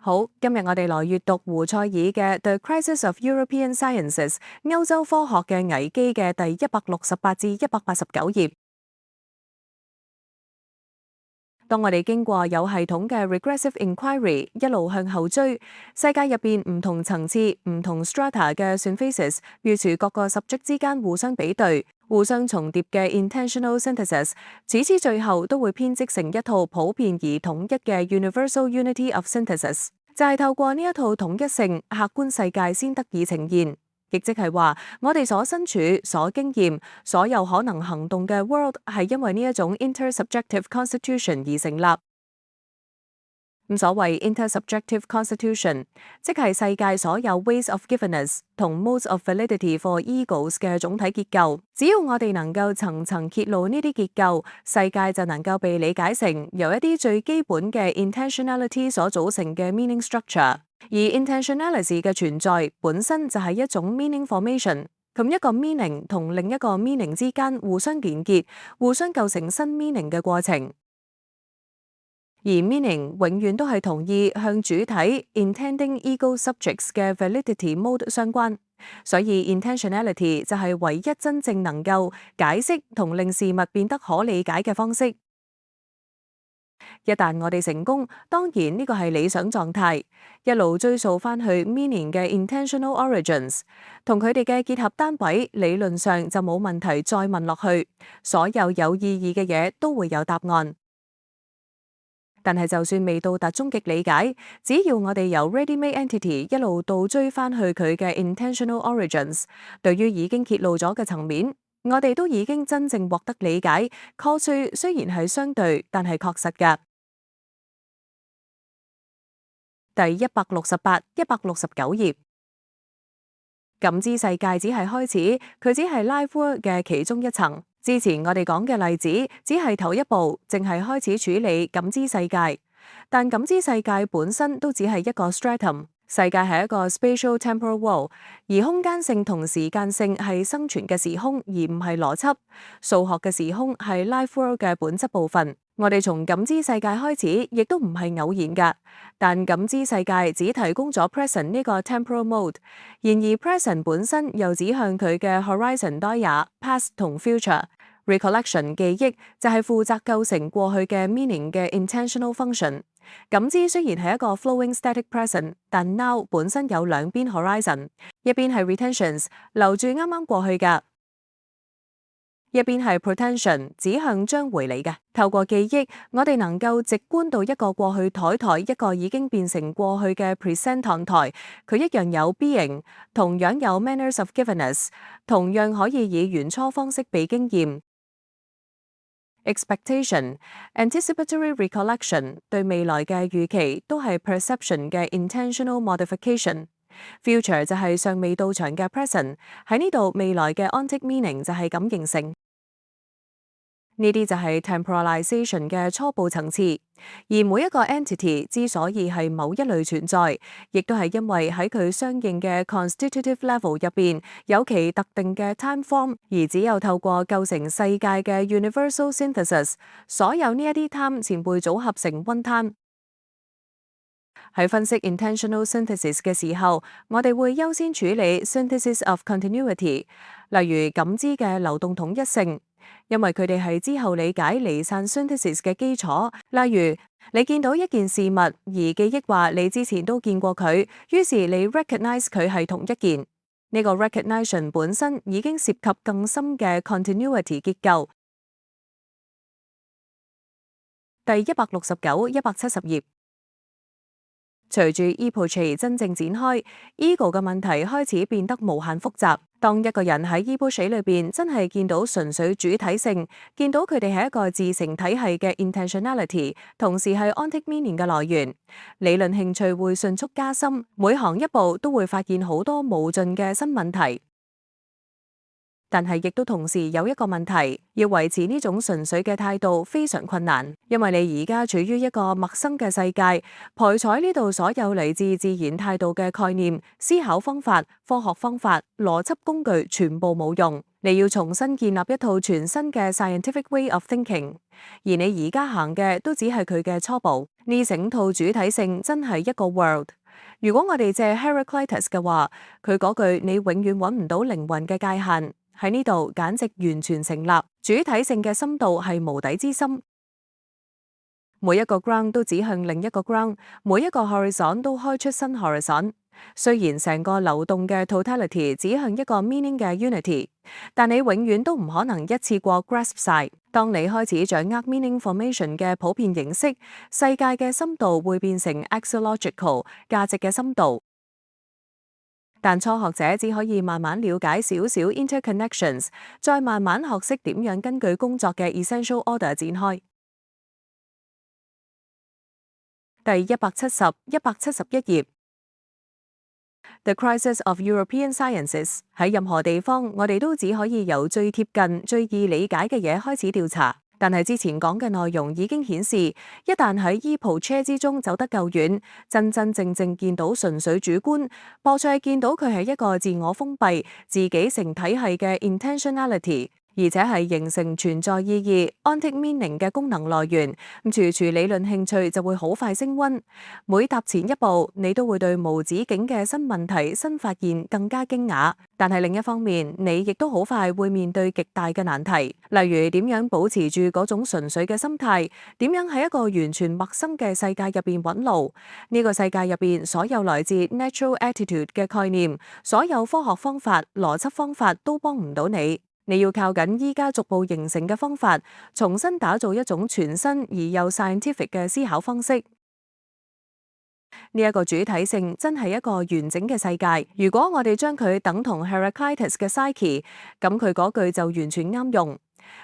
好，今日我哋來閱讀胡塞爾嘅《The Crisis of European Sciences》歐洲科學嘅危機嘅第168至189頁。當我哋經過有系統嘅 regressive inquiry 一路向後追，世界入邊唔同層次、唔同 strata 嘅 synthesis， 預除各個十足之間互相比對、互相重疊嘅 intentional synthesis， 此次最後都會編織成一套普遍而統一嘅 universal unity of synthesis， 就係透過呢一套統一性，客觀世界先得以呈現。亦即係話，我哋所身處、所經驗、所有可能行動嘅 world 係因為呢一種 intersubjective constitution 而成立。所謂 intersubjective constitution， 即係世界所有 ways of givenness 同 modes of validity for egos 嘅總體結構。只要我哋能夠層層揭露呢啲結構，世界就能夠被理解成由一啲最基本嘅 intentionality 所組成嘅 meaning structure。而 intentionality 嘅存在本身就係一種 meaning formation， 同一個 meaning 同另一個 meaning 之間互相連結、互相構成新 meaning 嘅過程。而 meaning 永遠都係同意向主體 intending ego subjects 嘅 validity mode 相關，所以 intentionality 就係唯一真正能夠解釋同令事物變得可理解嘅方式。一旦我哋成功，當然呢個係理想狀態，一路追溯翻去 meaning 嘅 intentional origins， 同佢哋嘅結合單位，理論上就冇問題再問落去，所有有意義嘅嘢都會有答案。但係就算未到達終極理解，只要我哋由 ready-made entity 一路倒追翻去佢嘅 intentional origins， 對於已經揭露咗嘅層面，我哋都已經真正獲得理解。cause 雖然係相對，但係確實㗎。第168、169頁。感知世界只係開始，佢只係 life work 嘅其中一層。之前我哋講嘅例子只係頭一步，淨係開始處理感知世界。但感知世界本身都只係一個 stratum， 世界係一個 spatial temporal world， 而空間性同時間性係生存嘅時空，而唔係邏輯。數學嘅時空係 life world 嘅本質部分。我哋從感知世界開始，亦都唔係偶然㗎。但感知世界只提供咗 present 呢個 temporal mode， 然而 present 本身又指向佢嘅 horizon dia past 同 future。recollection 記憶就係負責構成過去嘅 meaning 嘅 intentional function。感知雖然係一個 flowing static present， 但 now 本身有兩邊 horizon， 一邊係 retentions 留住啱啱過去㗎，一邊係 pretension 指向將回嚟嘅。透過記憶，我哋能夠直觀到一個過去台，一個已經變成過去嘅 present 台，佢一樣有 being， 同樣有 manners of givenness， 同樣可以以原初方式被經驗。expectation、anticipatory recollection 對未來嘅預期都係 perception 嘅 intentional modification。future 就係尚未到場嘅 present， 喺呢度未來嘅 ontic meaning 就係咁形成。呢啲就係 temporalization 嘅初步層次，而每一個 entity 之所以係某一類存在，亦都係因為喺佢相應嘅 constitutive level 入邊有其特定嘅 time form， 而只有透過構成世界嘅 universal synthesis， 所有呢一啲 time 前輩組合成 one time。喺分析 intentional synthesis 嘅時候，我哋會優先處理 synthesis of continuity， 例如感知嘅流動統一性，因為佢哋係之後理解離散 synthesis 嘅基礎。例如，你見到一件事物，而記憶話你之前都見過佢，於是你 recognize 佢係同一件。呢個 recognition 本身已經涉及更深嘅 continuity 結構。第169、170頁。隨住 epoche 真正展開 ，ego 嘅問題開始變得無限複雜。當一個人喺 epoche 裏邊真係見到純粹主體性，見到佢哋係一個自成體系嘅 intentionality， 同時係 ontic meaning 嘅來源，理論興趣會迅速加深，每行一步都會發現好多無盡嘅新問題。但係亦都同時有一個問題，要維持呢種純粹嘅態度非常困難，因為你而家處於一個陌生嘅世界，排除呢度所有嚟自自然態度嘅概念、思考方法、科學方法、邏輯工具全部冇用。你要重新建立一套全新嘅 scientific way of thinking，而你而家行嘅都只係佢嘅初步。呢整套主體性真係一個 world。如果我哋借 Heraclitus 嘅話，佢嗰句你永遠揾唔到靈魂嘅界限，喺呢度簡直完全成立。主體性嘅深度係無底之深，每一個 ground 都指向另一個 ground， 每一個 horizon 都開出新 horizon。雖然成個流動嘅 totality 指向一個 meaning 嘅 unity， 但你永遠都唔可能一次過 grasp 晒。當你開始掌握 meaning formation 嘅普遍形式，世界嘅深度會變成 axiological 價值嘅深度。但初學者只可以慢慢了解少少 interconnections， 再慢慢學識點樣根據工作嘅 essential order 展開。第170、171頁。The Crisis of European Sciences。 喺任何地方，我哋都只可以由最貼近、最易理解嘅嘢開始調查。但係之前講嘅內容已經顯示，一旦喺依鋪車之中走得夠遠，真真正正見到純粹主觀，博取見到佢係一個自我封閉、自己成體系嘅 intentionality。而且係形成存在意義 （ontic meaning） 嘅功能來源，處處理論興趣就會好快升溫。每踏前一步，你都會對無止境嘅新問題、新發現更加驚訝。但係另一方面，你亦都好快會面對極大嘅難題，例如點樣保持住嗰種純粹嘅心態，點樣喺一個完全陌生嘅世界入邊揾路。呢個世界入邊所有來自 natural attitude 嘅概念，所有科學方法、邏輯方法都幫唔到你。你要靠緊依家逐步形成嘅方法，重新打造一種全新而又 scientific 嘅思考方式。呢一個主體性真係一個完整嘅世界。如果我哋將佢等同 Heraclitus 嘅 Psyche， 咁佢嗰句就完全啱用。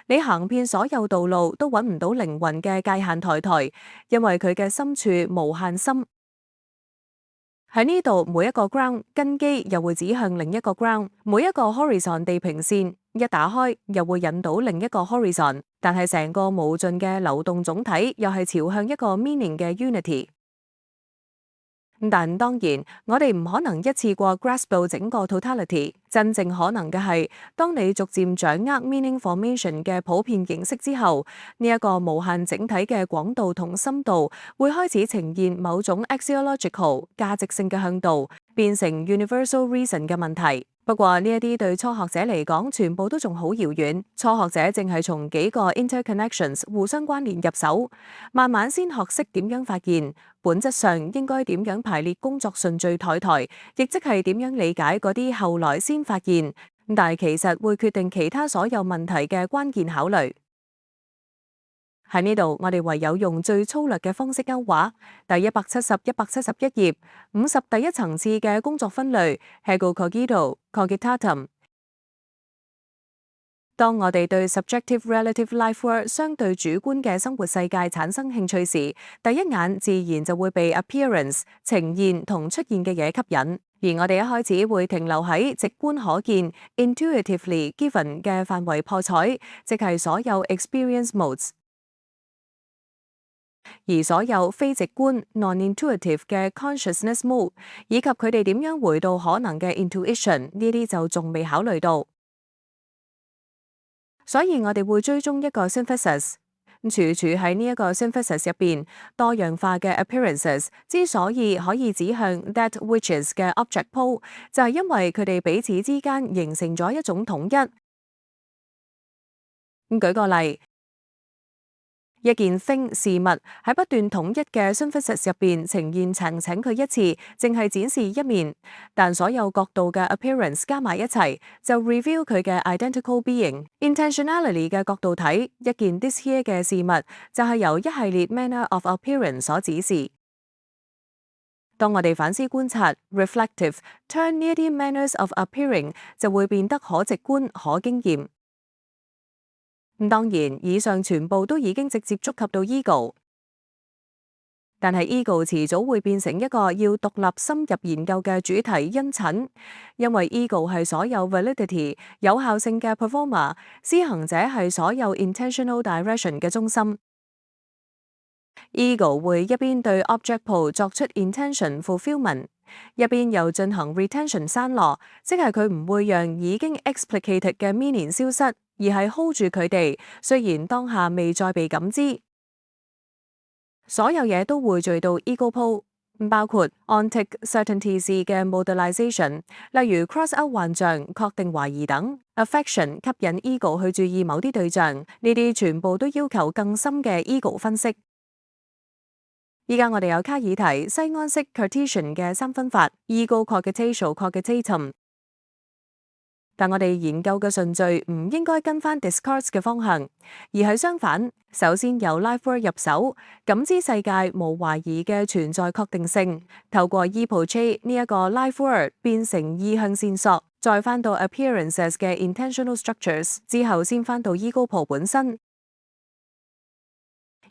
你行遍所有道路都揾唔到靈魂嘅界限台，因為佢嘅深處無限深。喺呢度每一個 ground 根基又會指向另一個 ground， 每一個 horizon 地平線一打開又會引到另一個 horizon， 但係成個無盡嘅流動總體又係朝向一個 meaning 嘅 unity。但當然，我哋唔可能一次過 grasp 到整個 totality。真正可能嘅係，當你逐漸掌握 meaning formation 嘅普遍形式之後，呢一個無限整體嘅廣度同深度會開始呈現某種 axiological 價值性嘅向度，變成 universal reason 嘅問題。不過呢一啲對初學者嚟講，全部都仲好遙遠。初學者淨係從幾個 interconnections 互相關聯入手，慢慢先學識點樣發現，本質上應該點樣排列工作順序台，亦即係點樣理解嗰啲後來先發現，但係其實會決定其他所有問題嘅關鍵考慮。喺呢度，我哋唯有用最粗略嘅方式勾畫。第170、171頁，50第一層次嘅工作分類 Ego cogito cogitatum。當我哋對 subjective relative life work 相對主觀嘅生活世界產生興趣時，第一眼自然就會被 appearance 呈現同出現嘅嘢吸引，而我哋一開始會停留喺直觀可見 intuitively given 嘅範圍破彩，即係所有 experience modes。而所有非直觀 non-intuitive 嘅 consciousness mode， 以及佢哋點樣回到可能嘅 intuition， 呢啲就仲未考慮到。所以我哋會追蹤一個 synthesis， 處處喺呢一個 synthesis 入邊，多樣化嘅 appearances 之所以可以指向 that whiches 嘅 object pole， 就係因為佢哋彼此之間形成咗一種統一。舉個例，一件 thing 事物喺不斷統一嘅 synthesis 入邊呈現，請佢一次，淨係展示一面，但所有角度嘅 appearance 加埋一齊，就 reveal 佢嘅 identical being。intentionality 嘅角度睇，一件 this here 嘅事物就係由一系列 manner of appearance 所指示。當我哋反思觀察 reflective turn 呢一啲 manners of appearing 就會變得可直觀、可經驗。當然，以上全部都已經直接觸及到 ego。但係 ego 遲早會變成一個要獨立深入研究嘅主題因診，因為 ego 係所有 validity 有效性嘅 performer，施行者係所有 intentional direction 嘅中心。ego 會一邊對 object pool 作出 intention fulfillment，一邊又進行 retention 刪落，即係佢唔會讓已經 explicated 嘅 meaning 消失，而係 hold 住佢哋，雖然當下未再被感知。所有嘢都匯聚到 ego pool，包括 ontic certainties 嘅 modelization，例如 cross out 幻象、確定懷疑等 affection 吸引 ego 去注意某啲對象，呢啲全部都要求更深嘅 ego 分析。依家我哋有卡爾提西安式 Cartesian 嘅三分法 ego cogitatial cogitatum， 但我哋研究嘅順序唔應該跟翻 Descartes 嘅方向，而係相反。首先由 life word 入手，感知世界無懷疑嘅存在確定性，透過 epoche 呢一個 life word 變成意向線索，再翻到 appearances 嘅 intentional structures 之後，先翻到 ego pool 本身。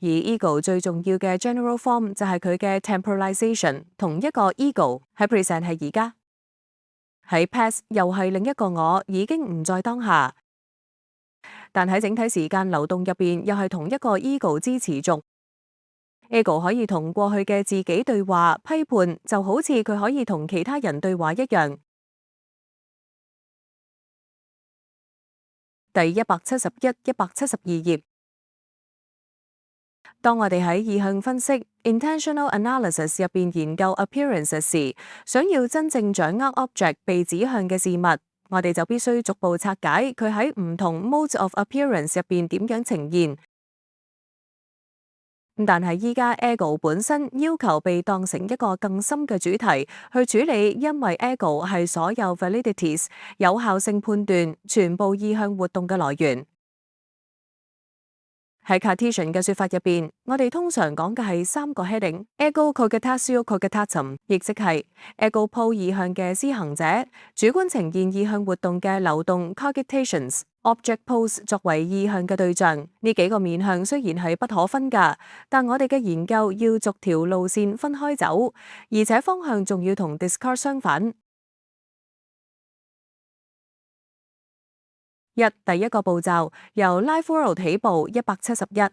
而 ego 最重要嘅 general form 就係佢嘅 temporalization， 同一個 ego 喺 present 係而家，喺 past 又係另一個我已經唔在當下，但喺整體時間流動入邊又係同一個 ego 之持續。ego 可以同過去嘅自己對話批判，就好似佢可以同其他人對話一樣。第171、172頁。當我哋喺意向分析 intentional analysis 入邊研究 appearances 時，想要真正掌握 object 被指向嘅事物，我哋就必須逐步拆解佢喺唔同 modes of appearance 入邊點樣呈現。但係依家 ego 本身要求被當成一個更深嘅主題去處理，因為 ego 係所有 validities 有效性判斷全部意向活動嘅來源。喺 Cartesian 嘅說法入邊，我哋通常講嘅係三個 heading：ego cogitatio cogitatum， 亦即係 ego pool 意向嘅施行者，主觀呈現意向活動嘅流動 cogitations，object pools 作為意向嘅對象。呢幾個面向雖然係不可分㗎，但我哋嘅研究要逐條路線分開走，而且方向仲要同 Descartes 相反。第一個步驟由 life world 起步171。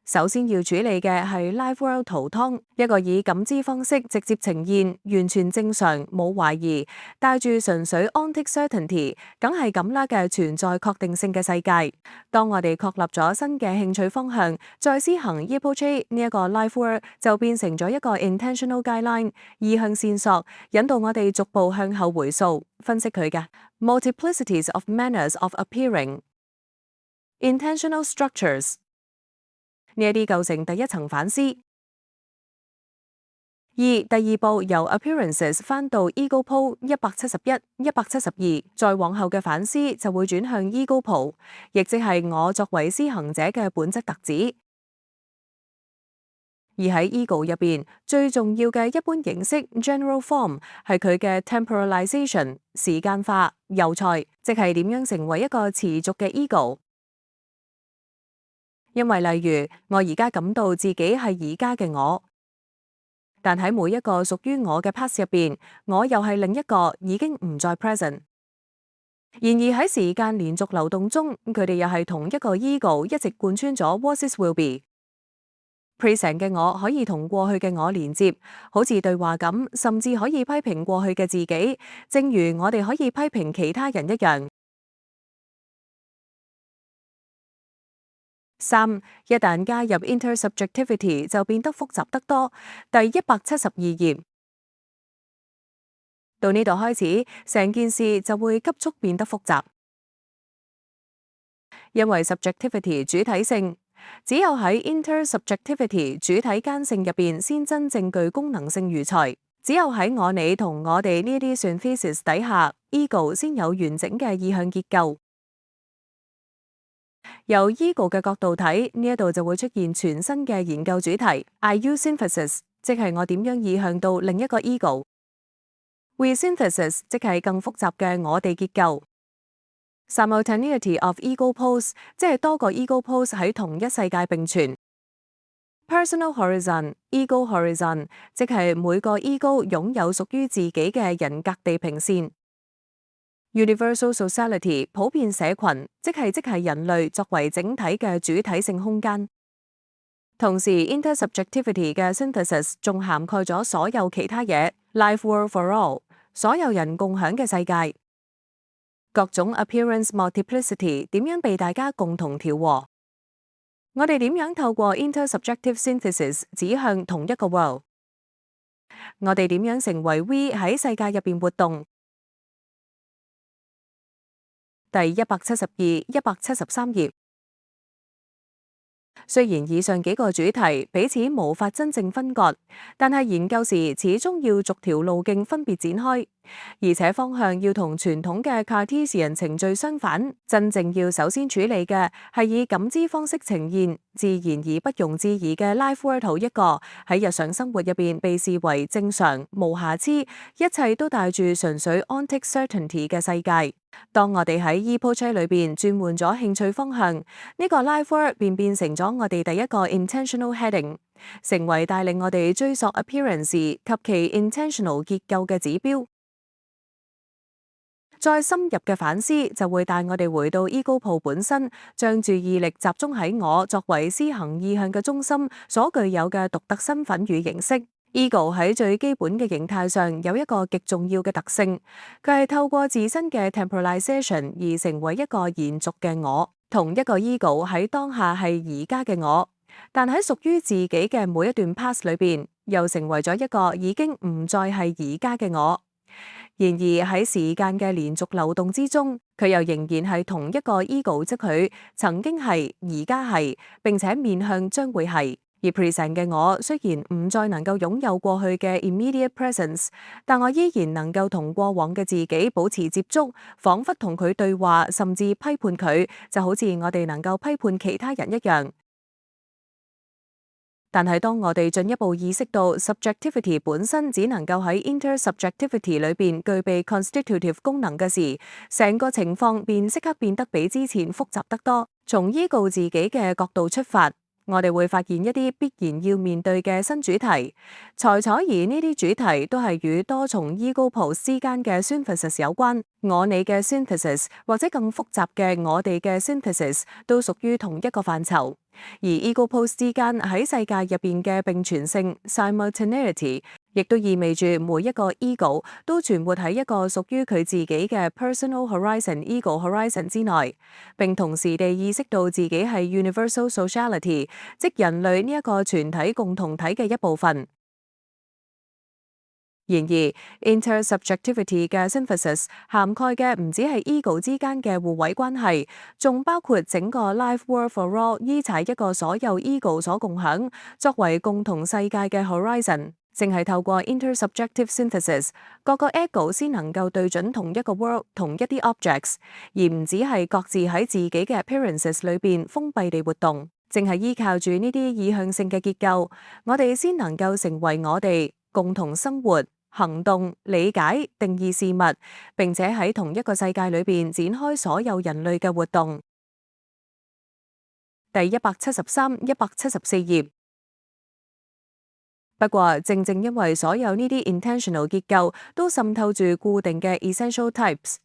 首先要處理嘅係 life world 圖湯，一個以感知方式直接呈現，完全正常冇懷疑，帶住純粹 ontic certainty 梗係咁啦嘅存在確定性嘅世界。當我哋確立咗新嘅興趣方向，再施行 epoche 呢一個 life world 就變成咗一個 intentional guideline 意向線索，引導我哋逐步向後回溯分析佢嘅 multiplicities of manners of appearing intentional structures。呢一啲構成第一層反思。第二步由 appearances 翻到 ego pool 171、172，再往後嘅反思就會轉向 ego pool， 亦即係我作為施行者嘅本質特質。而喺 ego 入邊，最重要嘅一般形式 general form 係佢嘅 temporalization 時間化有賽，即係點樣成為一個持續嘅 ego。因為例如我而家感到自己係而家嘅我，但喺每一個屬於我嘅 past 入邊，我又係另一個已經唔再 present。然而喺時間連續流動中，佢哋又係同一個 ego 一直貫穿咗 what is will be。present 嘅我可以同過去嘅我連接，好似對話咁，甚至可以批評過去嘅自己，正如我哋可以批評其他人一樣。一旦加入 intersubjectivity 就變得複雜得多。第172頁到呢度開始，成件事就會急速變得複雜，因為 subjectivity 主體性，只有喺 intersubjectivity 主體間性入邊先真正具功能性如才。只有喺我你同我哋呢啲 synthesis 底下 ，ego 先有完整嘅意向結構。由 ego 嘅角度睇，呢一度就會出現全新嘅研究主題 ，I-U synthesis， 即係我點樣意向到另一個 ego。We synthesis 即係更複雜嘅我哋結構。Simultaneity of ego poles， 即係多個 ego poles 喺同一世界並存。Personal horizon、ego horizon，即係每個 ego 擁有屬於自己嘅人格地平線。Universal sociality 普遍社群，即係人類作為整體嘅主體性空間。同時 intersubjectivity 嘅 synthesis 仲涵蓋咗所有其他嘢 ，life world for all， 所有人共享嘅世界。各種 appearance multiplicity 點樣被大家共同調和？我哋點樣透過 intersubjective synthesis 指向同一個 world？ 我哋點樣成為 we 喺世界入邊活動？第172、173頁。雖然以上幾個主題彼此無法真正分割，但係研究時始終要逐條路徑分別展開，而且方向要同傳統嘅 Cartesian 程序相反。真正要首先處理嘅係以感知方式呈現自然而不容置疑嘅 life world 圖，一個喺日常生活入邊被視為正常無瑕疵，一切都帶住純粹 ontic certainty 嘅世界。當我哋喺 epoche 裏邊轉換咗興趣方向，呢個 life world 便變成咗我哋第一個 intentional heading， 成為帶領我哋追索 appearance 及其 intentional 結構嘅指標。再深入嘅反思就會帶我哋回到 ego po 本身，將注意力集中喺我作為施行意向嘅中心所具有嘅獨特身份與形式。Ego 喺最基本嘅形態上有一個極重要嘅特性，佢係透過自身嘅 temporalization 而成為一個延續嘅我。同一個 Ego 喺當下係而家嘅我，但喺屬於自己嘅每一段 past 裏邊，又成為咗一個已經唔再係而家嘅我。然而喺時間嘅連續流動之中，佢又仍然係同一個 Ego， 即佢曾經係、而家係，並且面向將會係。而 present 嘅我雖然唔再能夠擁有過去嘅 immediate presence， 但我依然能夠同過往嘅自己保持接觸，彷彿同佢對話，甚至批判佢，就好似我哋能夠批判其他人一樣。但係當我哋進一步意識到 subjectivity 本身只能夠喺 intersubjectivity 裏邊具備 constitutive 功能嘅時，成個情況便即刻變得比之前複雜得多。從ego自己嘅角度出發，我哋會發現一啲必然要面對嘅新主題，而呢啲主題都係與多重 ego pose 之間嘅 synthesis 有關。我你嘅 synthesis 或者更複雜嘅我哋嘅 synthesis 都屬於同一個範疇。而 ego pose 之間喺世界入邊嘅並存性 simultaneity， 亦都意味住每一個 ego 都存活喺一個屬於佢自己嘅 personal horizon ego horizon 之內，並同時地意識到自己係 universal sociality， 即人類呢一個全體共同體嘅一部分。然而 intersubjectivity 嘅 synthesis 涵蓋嘅唔止係 ego 之間嘅互為關係，仲包括整個 life world for all 依踩一個所有 ego 所共享作為共同世界嘅 horizon。淨係透過 intersubjective synthesis， 各個 ego 先能夠對準同一個 world 同一啲 objects， 而唔只係各自喺自己嘅 appearances 裏邊封閉地活動。淨係依靠住呢啲意向性嘅結構，我哋先能夠成為我哋共同生活、行動、理解、定義事物，並且喺同一個世界裏邊展開所有人類嘅活動。第173、174頁。不過，正正因為所有呢啲 intentional 結構都滲透住固定嘅 essential types，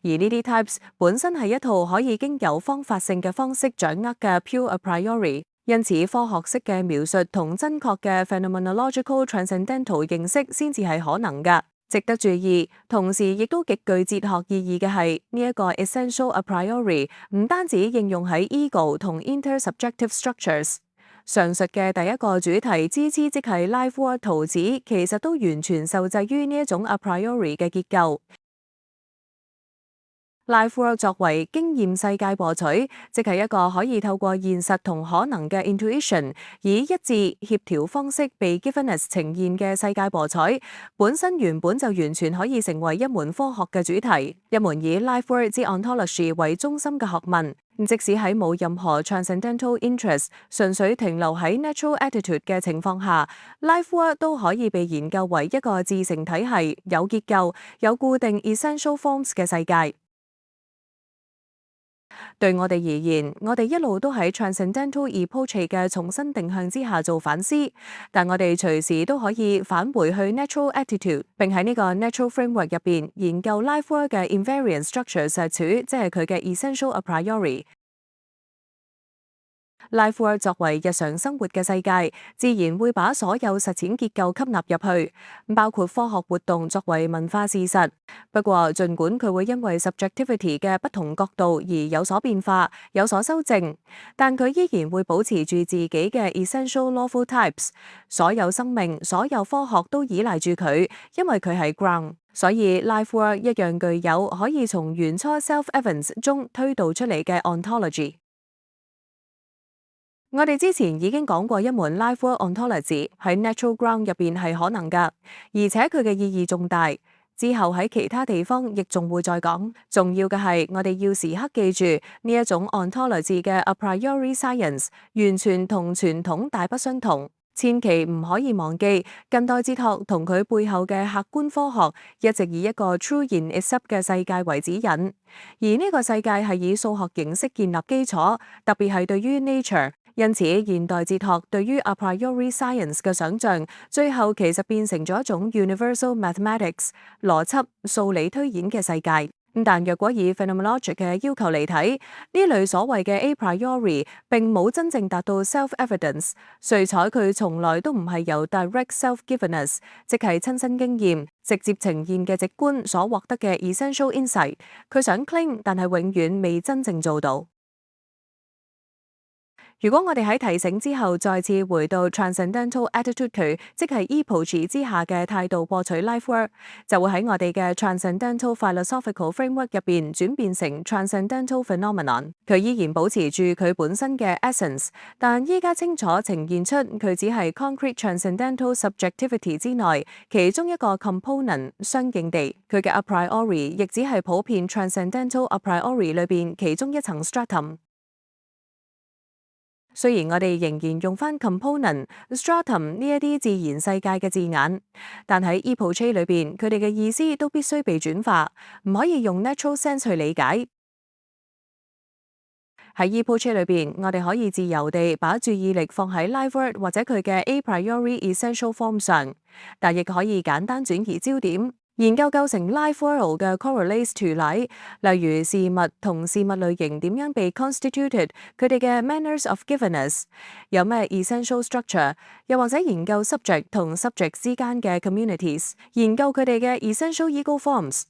而呢啲 types 本身係一套可以經由方法性嘅方式掌握嘅 pure a priori， 因此科學式嘅描述同真確嘅 phenomenological transcendental 認識先至係可能㗎。值得注意，同時亦都極具哲學意義嘅係呢一個 essential a priori 唔單止應用喺 ego 同 intersubjective structures。上述嘅第一個主題支持即係 life world 圖紙，其實都完全受制於呢一種 a priori 嘅結構。Life world 作為經驗世界播取，即係一個可以透過現實同可能嘅 intuition， 以一致協調方式被 givenness 呈現嘅世界播取，本身原本就完全可以成為一門科學嘅主題，一門以 life world 之 ontology 為中心嘅學問。即使喺冇任何 transcendental interest， 純粹停留喺 natural attitude 嘅情況下， life world 都可以被研究為一個自成體系、有結構、有固定 essential forms 嘅世界。對我哋而言，我哋一路都喺 Transcendental Epoche 嘅重新定向之下做反思，但我哋隨時都可以返回去 Natural Attitude，並喺呢個 Natural Framework 入邊研究 Life Work 嘅 Invariant Structure 實處，即係佢嘅 Essential A Priori。Life Work 作為日常生活嘅世界，自然會把所有實踐結構吸納入去，包括科學活動作為文化事實。不過，儘管佢會因為 subjectivity 嘅不同角度而有所變化、有所修正，但佢依然會保持住自己嘅 essential lawful types。所有生命、所有科學都依賴住佢，因為佢係 ground。所以 Life Work 一樣具有可以從原初 self-evidence 中推導出嚟嘅 ontology。我哋之前已經講過一門 Life Work Ontology 喺 Natural Ground 入邊係可能㗎，而且佢嘅意義重大。之後喺其他地方亦仲會再講。重要嘅係我哋要時刻記住呢一種 Ontology 嘅 A Priori Science 完全同傳統大不相同。千祈唔可以忘記近代哲學同佢背後嘅客觀科學一直以一個 True in itself 嘅世界為指引，而呢個世界係以數學形式建立基礎，特別係對於 nature。因此，現代哲學對於 a priori science 嘅想像，最後其實變成咗一種 universal mathematics 邏輯數理推演嘅世界。但若果以 phenomenology 嘅要求嚟睇，呢類所謂嘅 a priori 並冇真正達到 self-evidence， 瑞采佢從來都唔係由 direct self-givenness， 即係親身經驗直接呈現嘅直觀所獲得嘅 essential insight。佢想 claim， 但係永遠未真正做到。如果我哋喺提醒之後再次回到 transcendental attitude 佢，即係 epoche 之下嘅態度獲取 life work， 就會喺我哋嘅 transcendental philosophical framework 入邊轉變成 transcendental phenomenon。佢依然保持住佢本身嘅 essence， 但依家清楚呈現出佢只係 concrete transcendental subjectivity 之內其中一個 component。相應地，佢嘅 a priori 亦只係普遍 transcendental a priori 裏邊其中一層 stratum。雖然我哋仍然用返 component、stratum 呢一啲自然世界嘅字眼，但喺 epoche 裏邊，佢哋嘅意思都必須被轉化，唔可以用 natural sense 去理解。喺 epoche 裏邊，我哋可以自由地把注意力放喺 life work 或者佢嘅 a priori essential form 上，但亦可以簡單轉移焦點。研究構成 life world 嘅 correlates 圖例，例如事物同事物類型點樣被 constituted， 佢哋嘅 manners of givenness， 有咩 essential structure， 又或者研究 subject 同 subject 之間嘅 communities， 研究佢哋嘅 essential ego forms。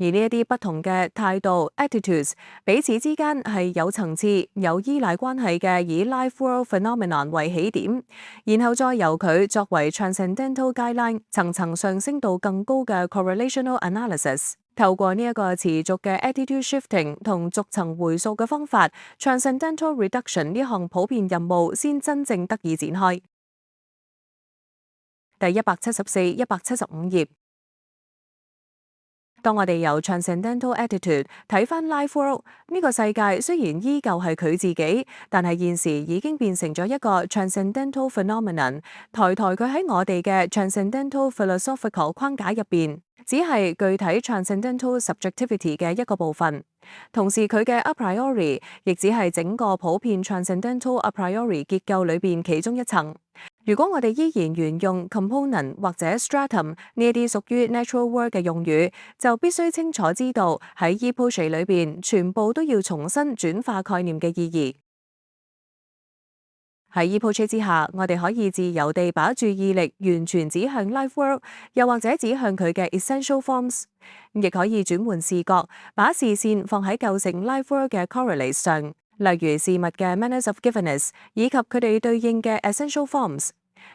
而呢一啲不同嘅態度 attitudes 彼此之間係有層次、有依賴關係嘅，以 life world phenomenon 為起點，然後再由佢作為 transcendental guideline， 層層上升到更高嘅 correlational analysis。透過呢一個持續嘅 attitude shifting 同逐層回溯嘅方法 ，transcendental reduction 呢項普遍任務先真正得以展開。第174、175頁。當我哋由 transcendental attitude 睇返 life world， 呢個世界雖然依舊係佢自己，但係現時已經變成咗一個 transcendental phenomenon， 抬佢喺我哋嘅 transcendental philosophical 框架入邊，只係具體 transcendental subjectivity 嘅一個部分。同時佢嘅 a priori 亦只係整個普遍 transcendental a priori 結構裏邊其中一層。如果我哋依然沿用 component 或者 stratum 呢一啲屬於 natural world 嘅用語，就必須清楚知道喺 epoche 裏邊全部都要重新轉化概念嘅意義。喺 epoche 之下，我哋可以自由地把注意力完全指向 life world， 又或者指向佢嘅 essential forms， 亦可以轉換視角，把視線放喺構成 life world 嘅 correlates 上，例如事物嘅 manners of givenness 以及佢哋對應嘅 essential forms，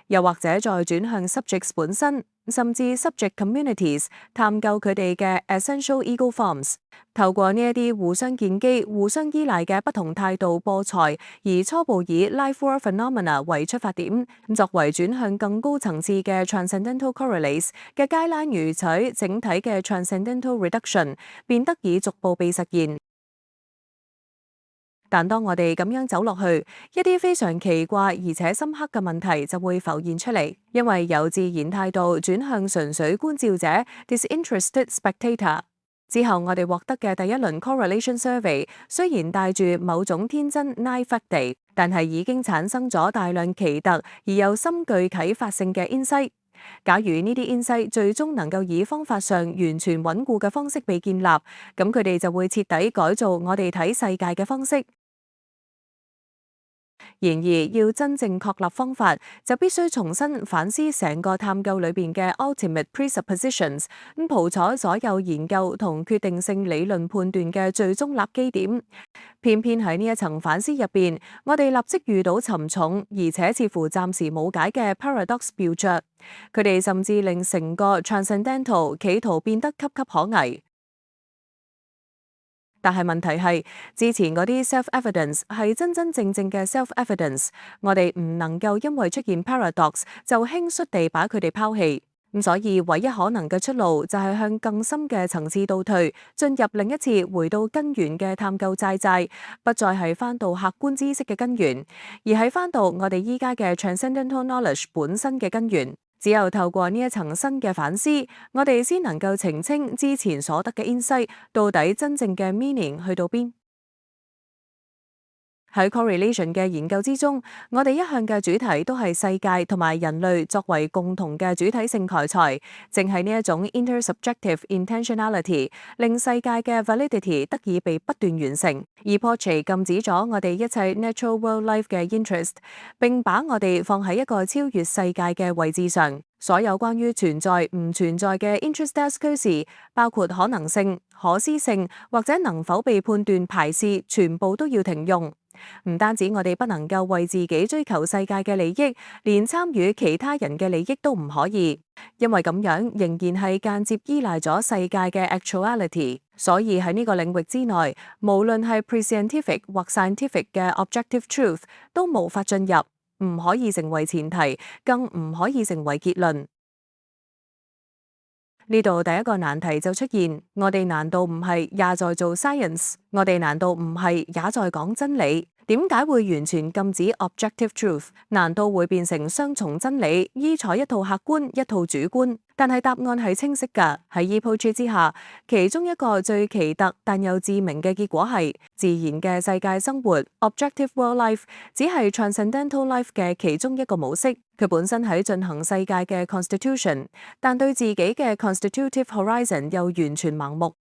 又或者再轉向 subjects 本身，甚至 subject communities， 探究佢哋嘅 essential ego forms。透過呢一啲互相建基、互相依賴嘅不同態度播菜，而初步以 life world phenomena 為出發點，作為轉向更高層次嘅 transcendental correlates 嘅guideline，如取整體嘅 transcendental reduction， 便得以逐步被實現。但當我哋咁樣走落去，一啲非常奇怪而且深刻嘅問題就會浮現出嚟，因為由自然態度轉向純粹觀照者 disinterested spectator。之後我哋獲得嘅第一輪 correlation survey 雖然帶住某種天真 naive 地，但係已經產生咗大量奇特而又深具啟發性嘅 insight。假如呢啲 insight 最終能夠以方法上完全穩固嘅方式被建立，咁佢哋就會徹底改造我哋睇世界嘅方式。然而，要真正確立方法，就必須重新反思成個探究裏邊嘅 ultimate presuppositions，咁譜楚所有研究同決定性理論判斷嘅最終立基點。偏偏喺呢一層反思入邊，我哋立即遇到沉重而且似乎暫時冇解嘅 paradox 標著，佢哋甚至令成個 transcendental 企圖變得岌岌可危。但係問題係，之前嗰啲 self-evidence 係真真正正嘅 self-evidence，我哋唔能夠因為出現 paradox 就輕率地把佢哋拋棄。咁所以唯一可能嘅出路就係向更深嘅層次倒退，進入另一次回到根源嘅探究齋，不再係翻到客觀知識嘅根源，而係翻到我哋依家嘅 transcendental knowledge 本身嘅根源。只有透過呢一層新嘅反思，我哋先能夠澄清之前所得嘅 insight 到底真正嘅 meaning 去到邊。喺 correlation 嘅研究之中，我哋一向嘅主題都係世界同埋人類作為共同嘅主體性題材，正係呢一種 intersubjective intentionality 令世界嘅 validity 得以被不斷完成，而破除禁止咗我哋一切 natural world life 嘅 interest， 並把我哋放喺一個超越世界嘅位置上。所有關於存在唔存在嘅 interest discourse， 包括可能性、可思性或者能否被判斷排斥，全部都要停用。唔單止我哋不能夠為自己追求世界嘅利益，連參與其他人嘅利益都唔可以，因為咁樣仍然係間接依賴咗世界嘅 actuality。所以喺呢個領域之內，無論係 pre-scientific 或 scientific 嘅 objective truth 都無法進入，唔可以成為前提，更唔可以成為結論。呢度第一個難題就出現，我哋難道唔係也在做 science？我哋難道唔係也在講真理？點解會完全禁止 objective truth？ 難道會變成雙重真理，依採一套客觀，一套主觀？但係答案係清晰㗎。喺 epoche 之下，其中一個最奇特但又致命嘅結果係，自然嘅世界生活 objective world life 只係 transcendental life 嘅其中一個模式。佢本身喺進行世界嘅 constitution， 但對自己嘅 constitutive horizon 又完全盲目。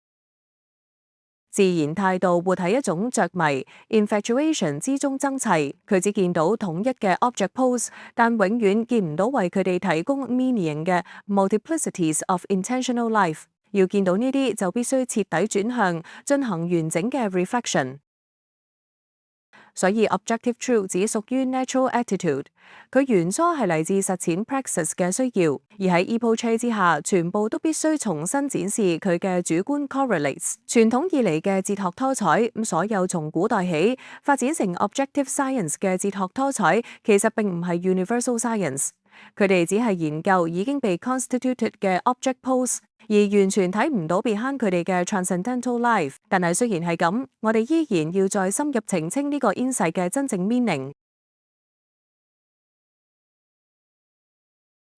自然態度活喺一種着迷 infatuation 之中爭齊，佢只見到統一嘅 object pose， 但永遠見唔到為佢哋提供 meaning 嘅 multiplicities of intentional life。要見到呢啲就必須徹底轉向，進行完整嘅 reflection。所以 objective truth 只屬於 natural attitude， 佢原初係嚟自實踐 praxis 嘅需要，而喺 epoche 之下，全部都必須重新展示佢嘅主觀 correlates。傳統以嚟嘅哲學拖彩，咁所有從古代起發展成 objective science 嘅哲學拖彩，其實並唔係 universal science， 佢哋只係研究已經被 constituted 嘅 object pose，而完全睇唔到 behind 佢哋嘅 transcendental life。但係雖然係咁，我哋依然要再深入澄清呢個 insight 嘅真正 meaning。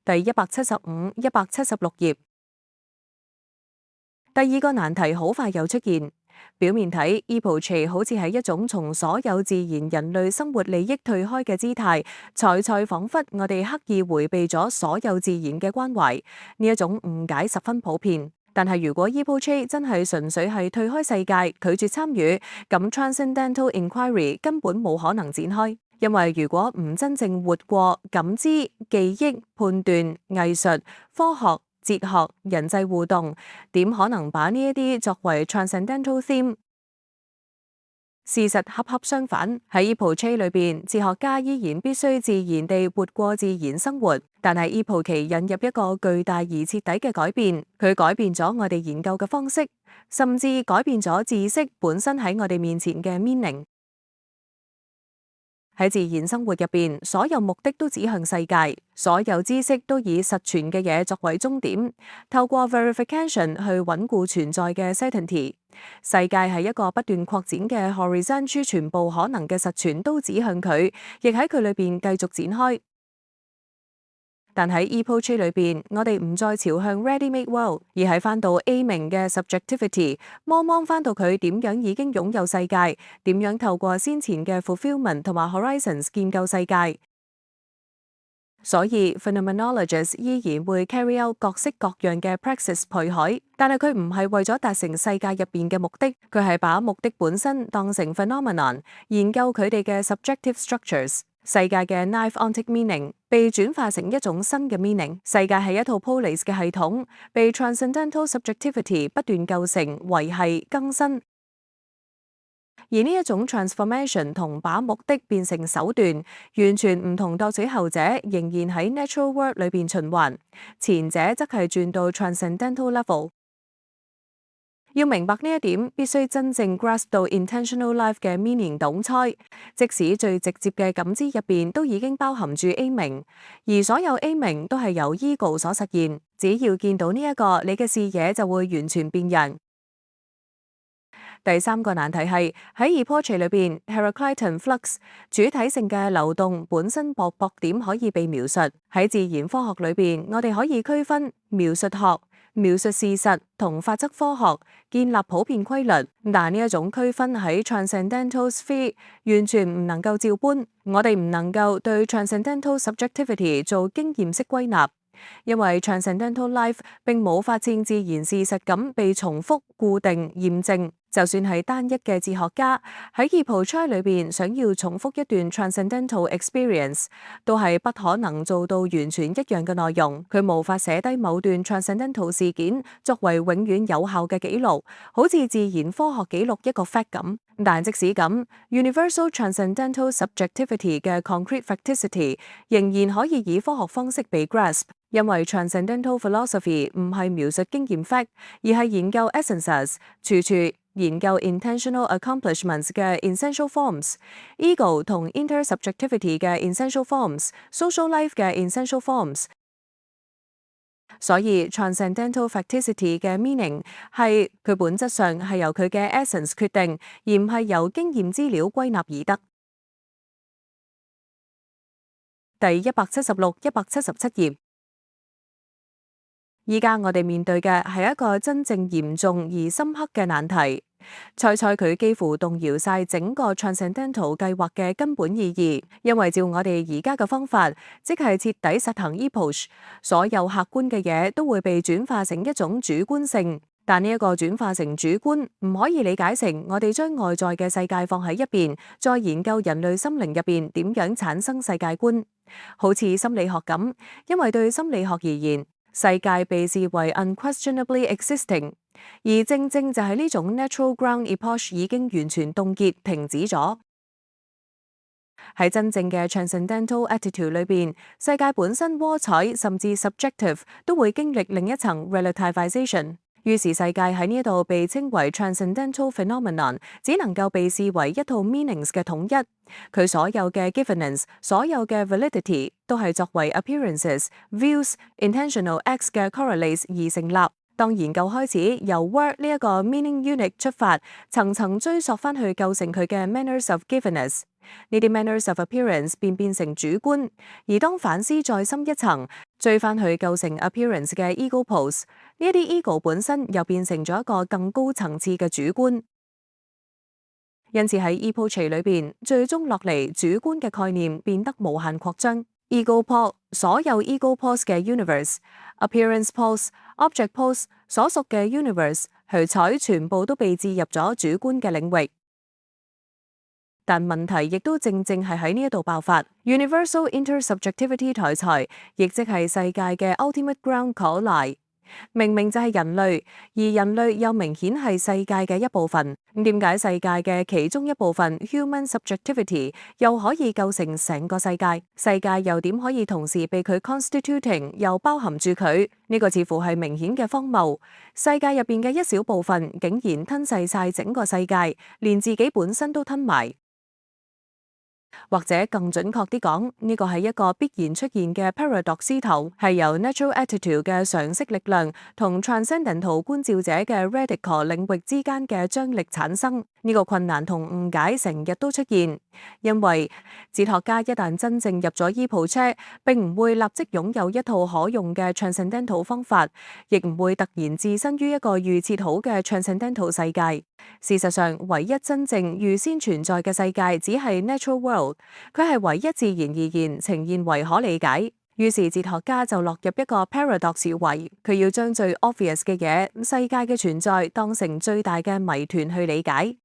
第175、176頁。第二個難題好快又出現。表面睇 epoche 好似係一種從所有自然人類生活利益退開嘅姿態，才彷彿我哋刻意迴避咗所有自然嘅關懷。呢一種誤解十分普遍。但係如果 epoche 真係純粹係退開世界，拒絕參與，咁 transcendental inquiry 根本冇可能展開。因為如果唔真正活過感知、記憶、判斷、藝術、科學、哲學、人際互動，點可能把呢一啲作為 transcendental theme？ 事實恰恰相反，喺 epoche 裏邊，哲學家依然必須自然地活過自然生活。但係 epoche 引入一個巨大而徹底嘅改變，佢改變咗我哋研究嘅方式，甚至改變咗知識本身喺我哋面前嘅 meaning。喺自然生活入邊，所有目的都指向世界，所有知識都以實存嘅嘢作為終點，透過 verification 去穩固存在嘅 certainty。世界係一個不斷擴展嘅 horizon， 全部可能嘅實存都指向佢，亦喺佢裏邊繼續展開。但喺 ePortrait 裏邊，我哋唔再朝向 ready-made world，而係翻到 A 明嘅 subjectivity，望翻到佢點樣已經擁有世界，點樣透過先前嘅 fulfillment 同埋 horizons 建構世界。所以 phenomenologists 依然會 carry out 各式各樣嘅 praxis 培海，但係佢唔係為咗達成世界入邊嘅目的，佢係把目的本身當成 phenomenon，研究佢哋嘅 subjective structures。世界嘅 naive ontic meaning 被轉化成一種新嘅 meaning。世界係一套 polis 嘅系統，被 transcendental subjectivity 不斷構成、維繫、更新。而呢一種 transformation 同把目的變成手段，完全唔同奪取後者仍然喺 natural world 裏邊循環，前者則係轉到 transcendental level。要明白呢一點，必須真正 grasp 到 intentional life 嘅 meaning 懂猜，即使最直接嘅感知入邊都已經包含住 A 明，而所有 A 明都係由 ego 所實現。只要見到呢一個，你嘅視野就會完全變樣。第三個難題係喺 ePortrait 裏邊 Heraclitan flux 主體性嘅流動本身薄點可以被描述。喺自然科學裏邊，我哋可以區分描述學、描述事實同法則科學，建立普遍規律。但呢一種區分喺 transcendental sphere 完全唔能夠照搬。我哋唔能夠對 transcendental subjectivity 做經驗式歸納。因為 transcendental life 並冇發現自然事實咁被重複、固定、驗證。就算係單一嘅哲學家喺 ePortrait 裏邊想要重複一段 transcendental experience， 都係不可能做到完全一樣嘅內容。佢無法寫低某段 transcendental 事件作為永遠有效嘅記錄，好似自然科學記錄一個 fact 咁。但即使咁 ，universal transcendental subjectivity 嘅 concrete facticity 仍然可以以科學方式被 grasp。因為 transcendental philosophy 唔係描述經驗 fact， 而係研究 essences， 處研究 intentional accomplishments 嘅 essential forms，ego 同 intersubjectivity 嘅 essential forms，social life 嘅 essential forms。所以 transcendental facticity 嘅 meaning 係佢本質上係由佢嘅 essence 決定，而唔係由經驗資料歸納而得。第176、177頁。依家我哋面對嘅係一個真正嚴重而深刻嘅難題，猜佢幾乎動搖晒整個 transcendental 計劃嘅根本意義。因為照我哋而家嘅方法，即係徹底實行 ePortrait，所有客觀嘅嘢都會被轉化成一種主觀性。但呢一個轉化成主觀，唔可以理解成我哋將外在嘅世界放喺一邊，再研究人類心靈入邊點樣產生世界觀。好似心理學咁，因為對心理學而言，世界被視為 unquestionably existing， 而正就係呢種 natural ground epoch 已經完全凍結停止咗。喺真正嘅 transcendental attitude 裏邊，世界本身窩彩甚至 subjective 都會經歷另一層 relativization。於是世界喺呢度被稱為 transcendental phenomenon， 只能夠被視為一套 meanings 嘅統一。佢所有嘅 givenness， 所有嘅 validity 都係作為 appearances、views、intentional acts 嘅 correlates 而成立。當研究開始，由 word 呢一個 meaning unit 出發，層層追溯翻去構成佢嘅 manners of givenness。呢啲 manners of appearance 變成主觀，而當反思再深一層，追翻去構成 appearance 嘅 ego pose， 呢一啲 ego 本身又變成咗一個更高層次嘅主觀。因此喺 ePortrait 裏邊，最終落嚟主觀嘅概念變得無限擴張。ego pose 所有 ego pose 嘅 universe、appearance pose、object pose 所屬嘅 universe 去彩全部都被置入咗主觀嘅領域。但問題亦都正係喺呢一度爆發 ，universal intersubjectivity 題材，亦即係世界嘅 ultimate ground collide。明明就係人類，而人類又明顯係世界嘅一部分。咁點解世界嘅其中一部分 human subjectivity 又可以構成成個世界？世界又點可以同時被佢 constituting 又包含住佢？呢個似乎係明顯嘅荒謬。世界入邊嘅一小部分竟然吞噬晒整個世界，連自己本身都吞埋。或者更準確啲講，呢個係一個必然出現嘅 paradox 頭，係由 natural attitude 嘅常識力量同 transcendental 觀照者嘅 radical 領域之間嘅張力產生。呢個困難同誤解成日都出現，因為哲學家一旦真正入咗醫抱車，並唔會立即擁有一套可用嘅 transcendental 方法，亦唔會突然置身於一個預設好嘅 transcendental 世界。事實上，唯一真正預先存在嘅世界只係 natural world， 佢係唯一自然而然呈現為可理解。於是哲學家就落入一個 paradox 位，佢要將最 obvious 嘅嘢，世界嘅存在當成最大嘅謎團去理解。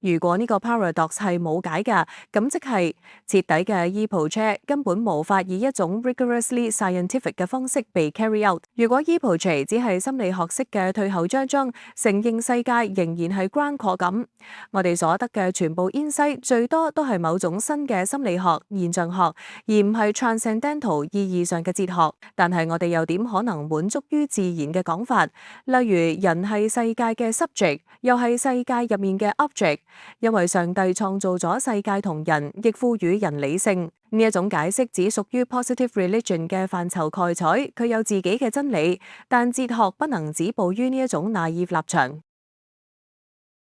如果呢個 paradox 係冇解㗎，咁即係徹底嘅醫抱車根本無法以一種 rigorously scientific 嘅方式被 carry out。如果醫抱車只係心理學式嘅退後張張，承認世界仍然係 ground core 咁，我哋所得嘅全部 insight 最多都係某種新嘅心理學現象學，而唔係 transcendental 意義上嘅哲學。但係我哋又點可能滿足於自然嘅講法？例如人係世界嘅 subject， 又係世界入面嘅 object。因為上帝創造咗世界同人，亦賦予人理性。呢一種解釋只屬於 positive religion 嘅範疇蓋採，佢有自己嘅真理，但哲學不能止步於呢一種 naive 立場。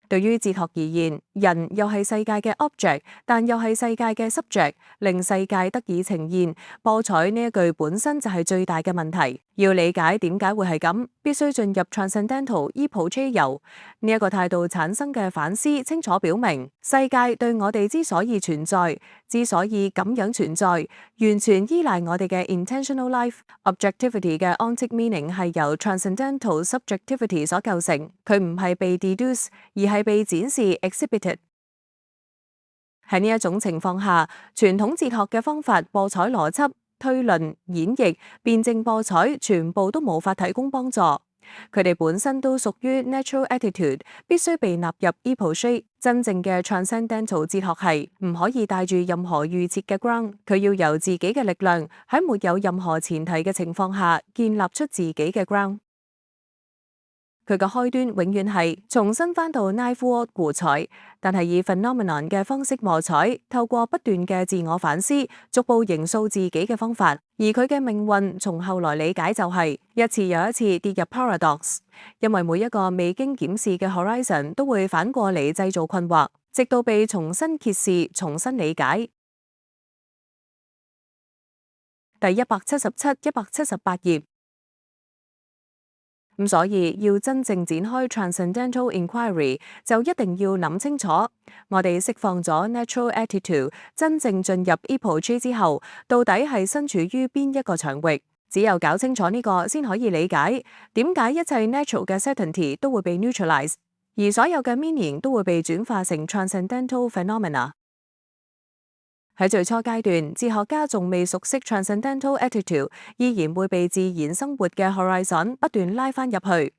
對於哲學而言，人又係世界嘅 object， 但又係世界嘅 subject， 令世界得以呈現。播採呢一句本身就係最大嘅問題。要理解點解會係咁，必須進入 transcendental 醫抱車遊。呢一個態度產生嘅反思，清楚表明世界對我哋之所以存在，之所以咁樣存在，完全依賴我哋嘅 intentional life。objectivity 嘅 ontic meaning 係由 transcendental subjectivity 所構成，佢唔係被 deduce， 而係被展示 exhibited。喺呢一種情況下，傳統哲學嘅方法播採邏輯、推論、演繹、辯證播採，全部都無法提供幫助。佢哋本身都屬於 natural attitude， 必須被納入 醫抱車。真正嘅 transcendental 哲學係唔可以帶住任何預設嘅 ground， 佢要由自己嘅力量喺沒有任何前提嘅情況下建立出自己嘅 ground。佢嘅開端永遠係重新返到 knifewood 故彩，但係以 phenomenon 嘅方式磨彩，透過不斷嘅自我反思，逐步形塑自己嘅方法。而佢嘅命運，從後來理解就係一次又一次跌入 paradox， 因為每一個未經檢視嘅 horizon 都會反過嚟製造困惑，直到被重新揭示、重新理解。第177、178頁。咁所以要真正展開 transcendental inquiry， 就一定要諗清楚，我哋釋放咗 natural attitude， 真正進入 醫抱車之後，到底係身處於邊一個場域？只有搞清楚呢個，先可以理解點解一切 natural 嘅 certainty 都會被 neutralize， 而所有嘅 meaning 都會被轉化成 transcendental phenomena。喺最初階段，哲學家仲未熟悉 transcendental attitude， 依然會被自然生活嘅 horizon 不斷拉返入去。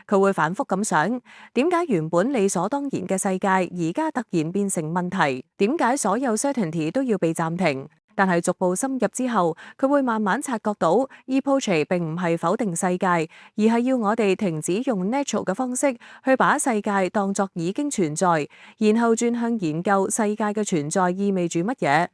佢會反覆咁想，點解原本理所當然嘅世界而家突然變成問題？點解所有 certainty 都要被暫停？但係逐步深入之後，佢會慢慢察覺到，醫抱車並唔係否定世界，而係要我哋停止用 natural 嘅方式去把世界當作已經存在，然後轉向研究世界嘅存在意味住乜嘢。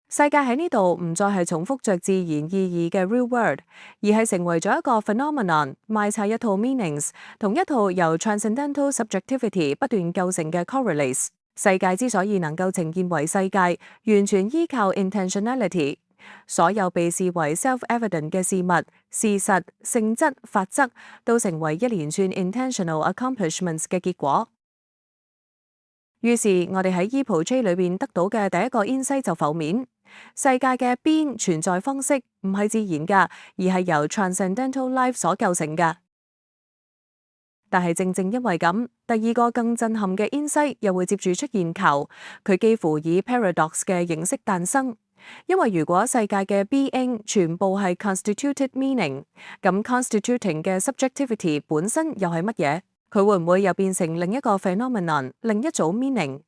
世界喺呢度唔再係重複着自然意義嘅 real world， 而係成為咗一個 phenomenon， 賣晒一套 meanings， 同一套由 transcendental subjectivity 不斷構成嘅 correlates。世界之所以能夠呈現為世界，完全依靠 intentionality。所有被視為 self-evident 嘅事物、事實、性質、法則，都成為一連串 intentional accomplishments 嘅結果。於是，我哋喺醫抱車裏邊得到嘅第一個 insight 就浮面：世界嘅邊存在方式唔係自然㗎，而係由 transcendental life 所構成㗎。但係正正因為咁，第二個更震撼嘅 insight 又會接住出現球，佢幾乎以 paradox 嘅形式誕生。因為如果世界嘅 being 全部係 constituted meaning， 咁 constituting 嘅 subjectivity 本身又係乜嘢？佢會唔會又變成另一個 phenomenon， 另一組 meaning？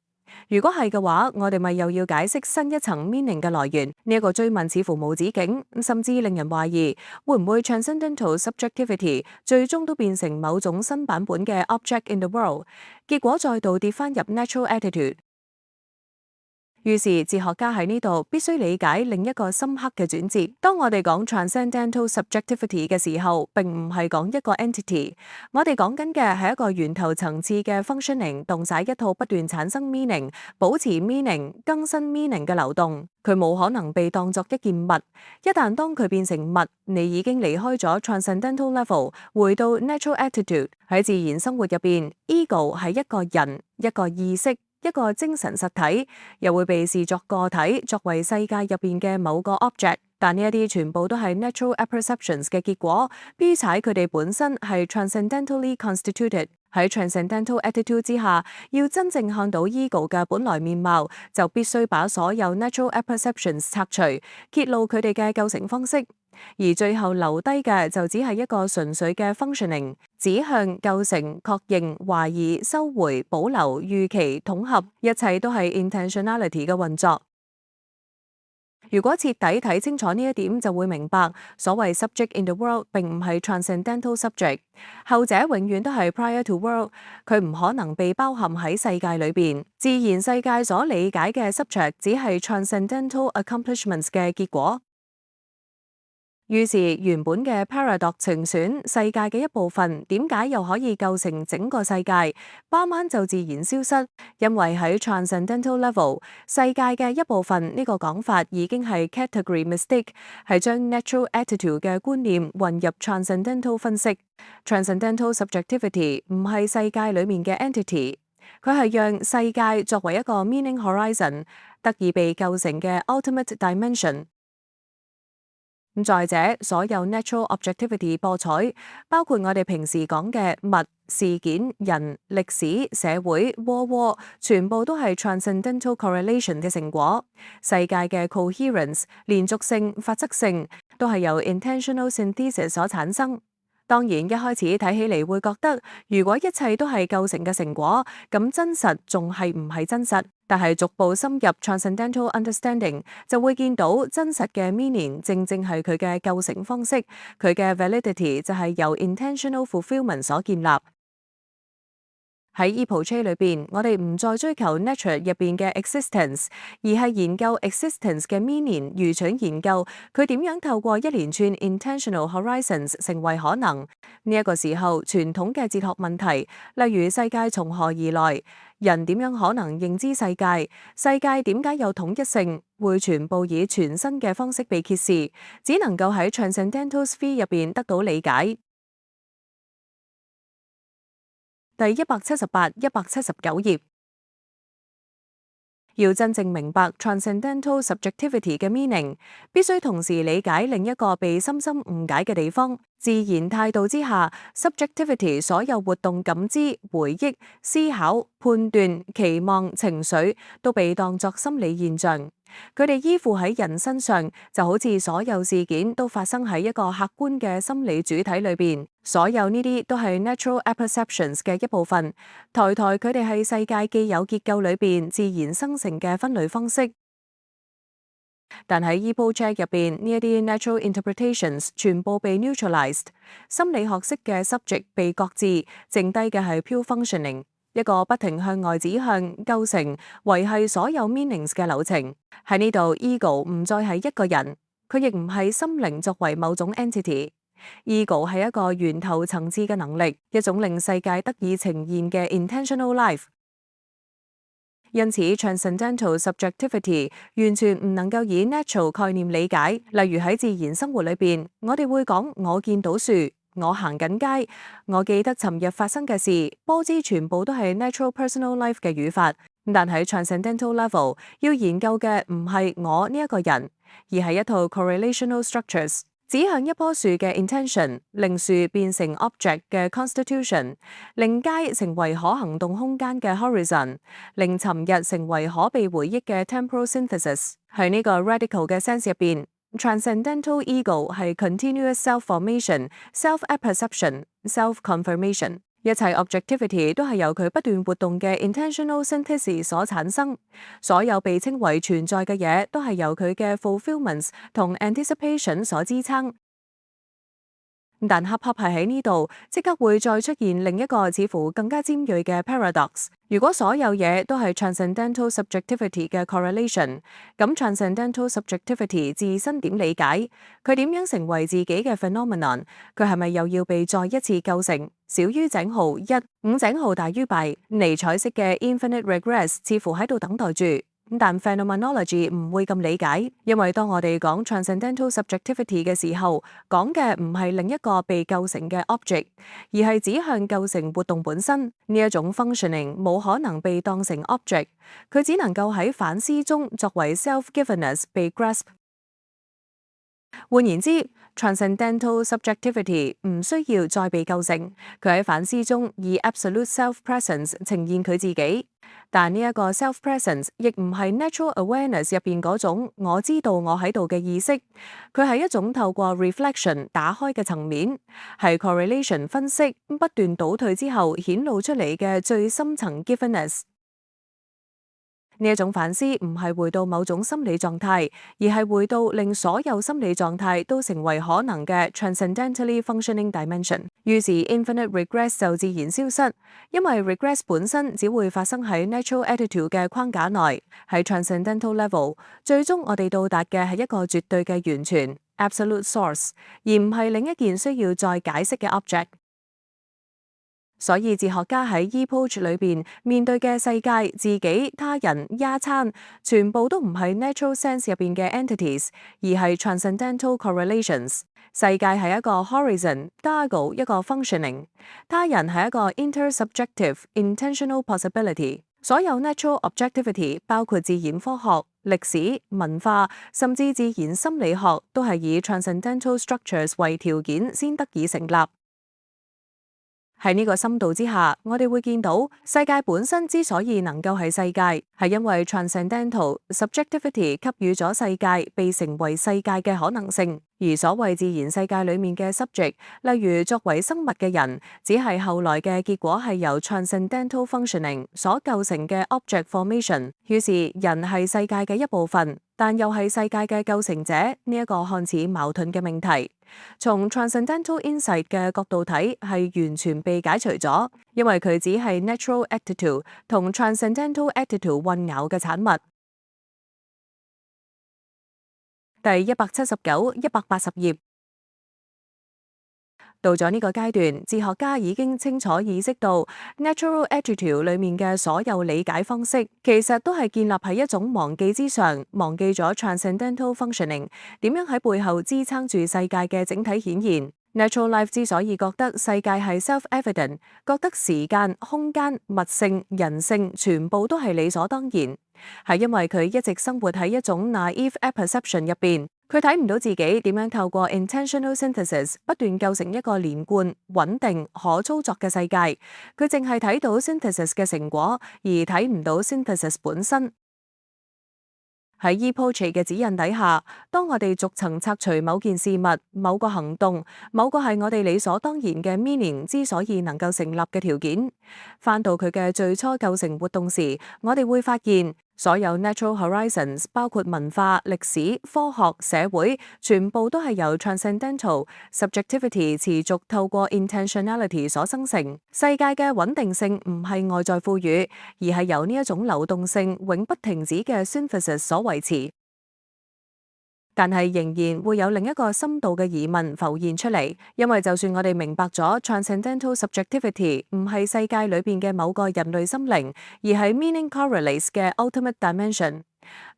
如果係嘅話，我哋咪又要解釋新一層 meaning 嘅來源？呢一個追問似乎冇止境，甚至令人懷疑會唔會 transcendental subjectivity 最終都變成某種新版本嘅 object in the world， 結果再度跌返入 natural attitude。於是哲學家喺呢度必須理解另一個深刻嘅轉折。當我哋講 transcendental subjectivity 嘅時候，並唔係講一個 entity， 我哋講緊嘅係一個源頭層次嘅 functioning， 動晒一套不斷產生 meaning、保持 meaning、更新 meaning 嘅流動。佢冇可能被當作一件物，一旦當佢變成物，你已經離開咗 transcendental level， 回到 natural attitude。喺自然生活入邊 ，ego 係一個人、一個意識、一個精神實體，又會被視作個體，作為世界入邊嘅某個 object。但呢一啲全部都係 natural apperceptions 嘅結果，必踩佢哋本身係 transcendentally constituted。喺 transcendental attitude 之下，要真正看到 ego 嘅本來面貌，就必須把所有 natural apperceptions 拆除，揭露佢哋嘅構成方式。而最後留低嘅就只係一個純粹嘅 functioning， 指向、構成、確認、懷疑、收回、保留、預期、統合，一切都係 intentionality 嘅運作。如果徹底睇清楚呢一點，就會明白所謂 subject in the world 並唔係 transcendental subject， 後者永遠都係 prior to world， 佢唔可能被包含喺世界裏邊。自然世界所理解嘅 subject 只係 transcendental accomplishments 嘅結果。於是原本嘅 paradox 情選世界嘅一部分，點解又可以構成整個世界？慢慢就自然消失，因為喺 transcendental level， 世界嘅一部分呢個講法已經係 category mistake， 係將 natural attitude 嘅觀念混入 transcendental 分析。transcendental subjectivity 唔係世界裡面嘅 entity， 佢係讓世界作為一個 meaning horizon 得以被構成嘅 ultimate dimension。再者，所有 natural objectivity 博彩，包括我哋平時講嘅物、事件、人、歷史、社會、窩，全部都係 transcendental correlation 嘅成果。世界嘅 coherence、連續性、法則性，都係由 intentional synthesis 所產生。當然，一開始睇起嚟會覺得，如果一切都係構成嘅成果，咁真實仲係唔係真實？但係逐步深入 transcendental understanding， 就會見到真實嘅 meaning 正正係佢嘅構成方式，佢嘅 validity 就係由 intentional fulfillment 所建立。喺 epoche 裏邊，我哋唔再追求 nature 入邊嘅 existence， 而係研究 existence 嘅 meaning， 愚蠢研究佢點樣透過一連串 intentional horizons 成為可能。呢一個時候，傳統嘅哲學問題，例如世界從何而來，人點樣可能認知世界，世界點解有統一性，會全部以全新嘅方式被揭示，只能夠喺 transcendental sphere 入邊得到理解。第178、179頁。要真正明白 transcendental subjectivity 嘅 meaning， 必須同時理解另一個被深深誤解嘅地方。自然態度之下 ，subjectivity 所有活動、感知、回憶、思考、判斷、期望、情緒，都被當作心理現象。佢哋依附喺人身上，就好似所有事件都發生喺一個客觀嘅心理主體裏邊。所有呢啲都係 natural apperceptions 嘅一部分。佢哋係世界既有結構裏邊自然生成嘅分類方式。但喺 epoche 入邊，呢一啲 natural interpretations 全部被 neutralized， 心理學式嘅 subject 被擱置，剩低嘅係 pure functioning， 一個不停向外指向、構成、維繫所有 meanings 嘅流程。喺呢度 ego 唔再係一個人，佢亦唔係心靈作為某種 entity。ego 係一個源頭層次嘅能力，一種令世界得以呈現嘅 intentional life。因此 transcendental subjectivity 完全唔能夠以 natural 概念理解。例如喺自然生活裏邊，我哋會講我見到樹，我行緊街，我記得尋日發生嘅事，波之全部都係 natural personal life 嘅語法。但喺 transcendental level 要研究嘅唔係我呢一個人，而係一套 correlational structures，指向一棵樹嘅 intention， 令樹變成 object 嘅 constitution， 令街成為可行動空間嘅 horizon， 令尋日成為可被回憶嘅 temporal synthesis。喺呢個 radical 嘅 sense 入邊 ，transcendental ego 係 continuous self-formation、self-apperception、self-confirmation。一切 objectivity 都係由佢不斷活動嘅 intentional synthesis 所產生，所有被稱為存在嘅嘢都係由佢嘅 fulfillments 同 anticipation 所支撐。但恰恰係喺呢度，即刻會再出現另一個似乎更加尖鋭嘅 paradox。如果所有嘢都係 transcendental subjectivity 嘅 correlation，咁 transcendental subjectivity 自身點理解？佢點樣成為自己嘅 phenomenon？佢係咪又要被再一次構成？小於井號一，五井號大於弊，尼采式嘅 infinite regress 似乎喺度等待住。但 phenomenology 唔會咁理解，因為當我哋講 transcendental subjectivity 嘅時候，講嘅唔係另一個被構成嘅 object，而係指向構成活動本身。呢一種 functioning 冇可能被當成 object，佢只能夠喺反思中作為 self-givenness 被 grasp。換言之，transcendental subjectivity 唔需要再被構成，佢喺反思中以 absolute self-presence 呈現佢自己。但呢一個 self-presence 亦唔係 natural awareness 入邊嗰種我知道我喺度嘅意識，佢係一種透過 reflection 打開嘅層面，係 correlation 分析不斷倒退之後顯露出嚟嘅最深層 givenness。呢一種反思唔係回到某種心理狀態，而係回到令所有心理狀態都成為可能嘅 transcendentally functioning dimension。於是 infinite regress 就自然消失，因為 regress 本身只會發生喺 natural attitude 嘅框架內，喺 transcendental level，最終我哋到達嘅係一個絕對嘅完全 absolute source，而唔係另一件需要再解釋嘅 object。所以哲學家喺 epoch 裏邊面對嘅世界、自己、他人、丫餐，全部都唔係 natural sense 入邊嘅 entities， 而係 transcendental correlations。世界係一個 horizon，Dago 一個 functioning， 他人係一個 intersubjective intentional possibility。所有 natural objectivity 包括自然科學、歷史、文化，甚至自然心理學，都係以 transcendental structures 為條件先得以成立。喺呢個深度之下，我哋會見到世界本身之所以能夠係世界，係因為 transcendental subjectivity 給予咗世界被成為世界嘅可能性。而所謂自然世界裏面嘅 subject， 例如作為生物嘅人，只係後來嘅結果係由 transcendental functioning 所構成嘅 object formation。於是人係世界嘅一部分，但又係世界嘅構成者，呢一個看似矛盾嘅命題，從 transcendental insight 嘅角度睇，係完全被解除咗，因為佢只係 natural attitude 同 transcendental attitude 混淆嘅產物。第179、180頁。到咗呢個階段，哲學家已經清楚意識到 natural attitude 裏面嘅所有理解方式，其實都係建立喺一種忘記之上，忘記咗 transcendental functioning 點樣喺背後支撐住世界嘅整體顯現。Natural life 之所以覺得世界係 self-evident， 覺得時間、空間、物性、人性全部都係理所當然，係因為佢一直生活喺一種 naive apperception 入邊，佢睇唔到自己點樣透過 intentional synthesis 不斷構成一個連貫、穩定、可操作嘅世界，佢淨係睇到 synthesis 嘅成果，而睇唔到 synthesis 本身。喺 epoch 嘅指引底下，當我哋逐層拆除某件事物、某個行動、某個係我哋理所當然嘅 meaning 之所以能夠成立嘅條件，返到佢嘅最初構成活動時，我哋會發現所有 natural horizons 包括文化、歷史、科學、社會，全部都係由 transcendental subjectivity 持續透過 intentionality 所生成。世界嘅穩定性唔係外在賦予，而係由呢一種流動性永不停止嘅 synthesis 所維持。但係仍然會有另一個深度嘅疑問浮現出嚟，因為就算我哋明白咗 transcendental subjectivity 唔係世界裏邊嘅某個人類心靈，而係 meaning correlates 嘅 ultimate dimension，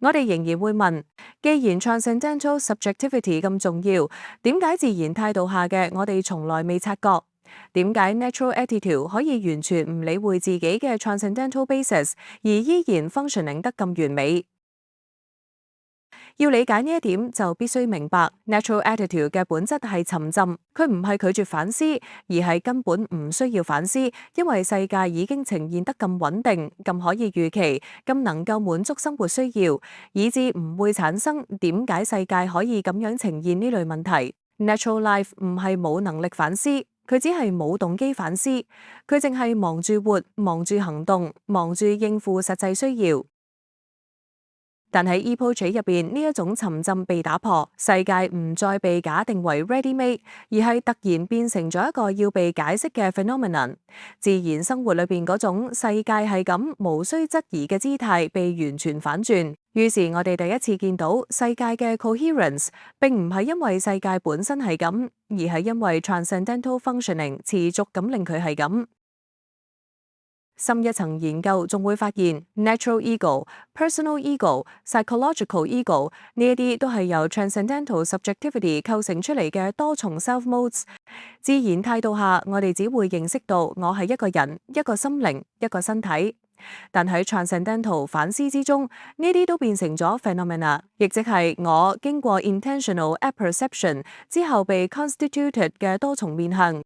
我哋仍然會問：既然 transcendental subjectivity 咁重要，點解自然態度下嘅我哋從來未察覺？點解 natural attitude 可以完全唔理會自己嘅 transcendental basis， 而依然 functioning 得咁完美？要理解呢一點，就必須明白 natural attitude 嘅本質係沉浸，佢唔係拒絕反思，而係根本唔需要反思，因為世界已經呈現得咁穩定、咁可以預期、咁能夠滿足生活需要，以致唔會產生點解世界可以咁樣呈現呢類問題。Natural life 唔係冇能力反思，佢只係冇動機反思，佢淨係忙住活、忙住行動、忙住應付實際需要。但喺 epoch 入邊呢一種沉浸被打破，世界唔再被假定為 ready-made，而係突然變成咗一個要被解釋嘅 phenomenon。自然生活裏邊嗰種世界係咁無需質疑嘅姿態被完全反轉。於是我哋第一次見到世界嘅 coherence，並唔係因為世界本身係咁，而係因為 transcendental functioning 持續咁令佢係咁。深一層研究仲會發現 natural ego、personal ego、psychological ego 呢一啲都係由 transcendental subjectivity 構成出嚟嘅多重 self modes。自然態度下，我哋只會認識到我係一個人、一個心靈、一個身體。但喺 transcendental 反思之中，呢啲都變成咗 phenomena， 亦即係我經過 intentional apperception 之後被 constituted 嘅多重面向。